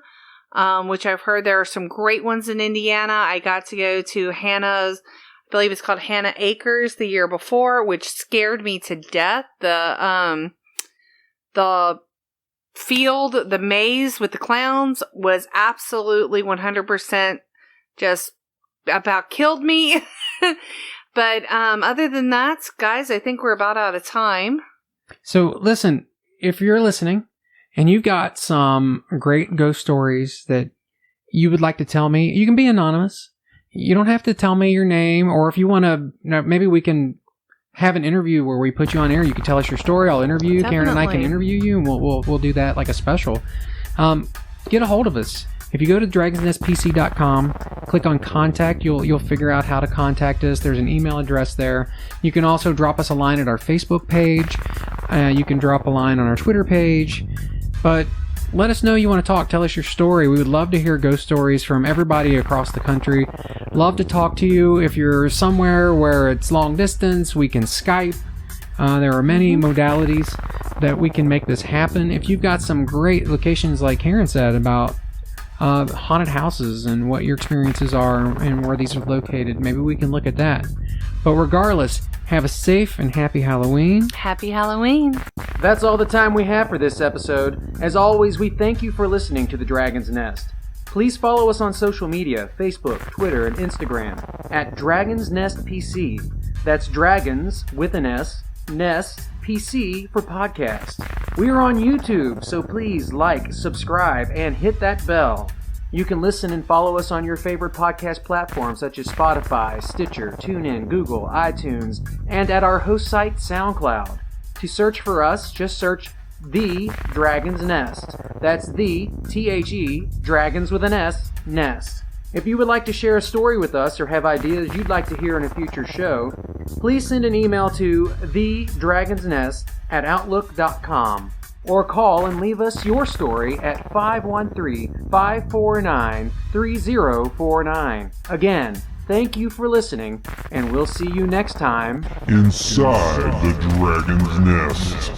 which I've heard there are some great ones in Indiana. I got to go to Hannah's, I believe it's called Hannah Acres, the year before, which scared me to death. The field, the maze with the clowns was absolutely 100% just about killed me. But other than that, guys, I think we're about out of time. So listen, if you're listening and you've got some great ghost stories that you would like to tell me, you can be anonymous. You don't have to tell me your name, or if you want to, maybe we can have an interview where we put you on air. You can tell us your story. I'll interview you. Definitely. Karen and I can interview you, and we'll do that like a special. Get a hold of us. If you go to dragonsnestpc.com, click on contact, you'll figure out how to contact us. There's an email address there. You can also drop us a line at our Facebook page. You can drop a line on our Twitter page. But let us know you want to talk. Tell us your story. We would love to hear ghost stories from everybody across the country. Love to talk to you. If you're somewhere where it's long distance, we can Skype. There are many modalities that we can make this happen. If you've got some great locations, like Karen said, about haunted houses and what your experiences are and where these are located, maybe we can look at that. But regardless, have a safe and happy Halloween. Happy Halloween. That's all the time we have for this episode. As always, we thank you for listening to The Dragon's Nest. Please follow us on social media, Facebook, Twitter, and Instagram at Dragon's Nest PC. That's Dragons with an S, Nest PC for podcast. We are on YouTube, so please like, subscribe, and hit that bell. You can listen and follow us on your favorite podcast platforms such as Spotify, Stitcher, TuneIn, Google, iTunes, and at our host site, SoundCloud. To search for us, just search The Dragon's Nest. That's the, T-H-E, Dragons with an S, Nest. If you would like to share a story with us or have ideas you'd like to hear in a future show, please send an email to thedragonsnest@outlook.com or call and leave us your story at 513-549-3049. Again, thank you for listening, and we'll see you next time Inside the Dragon's Nest.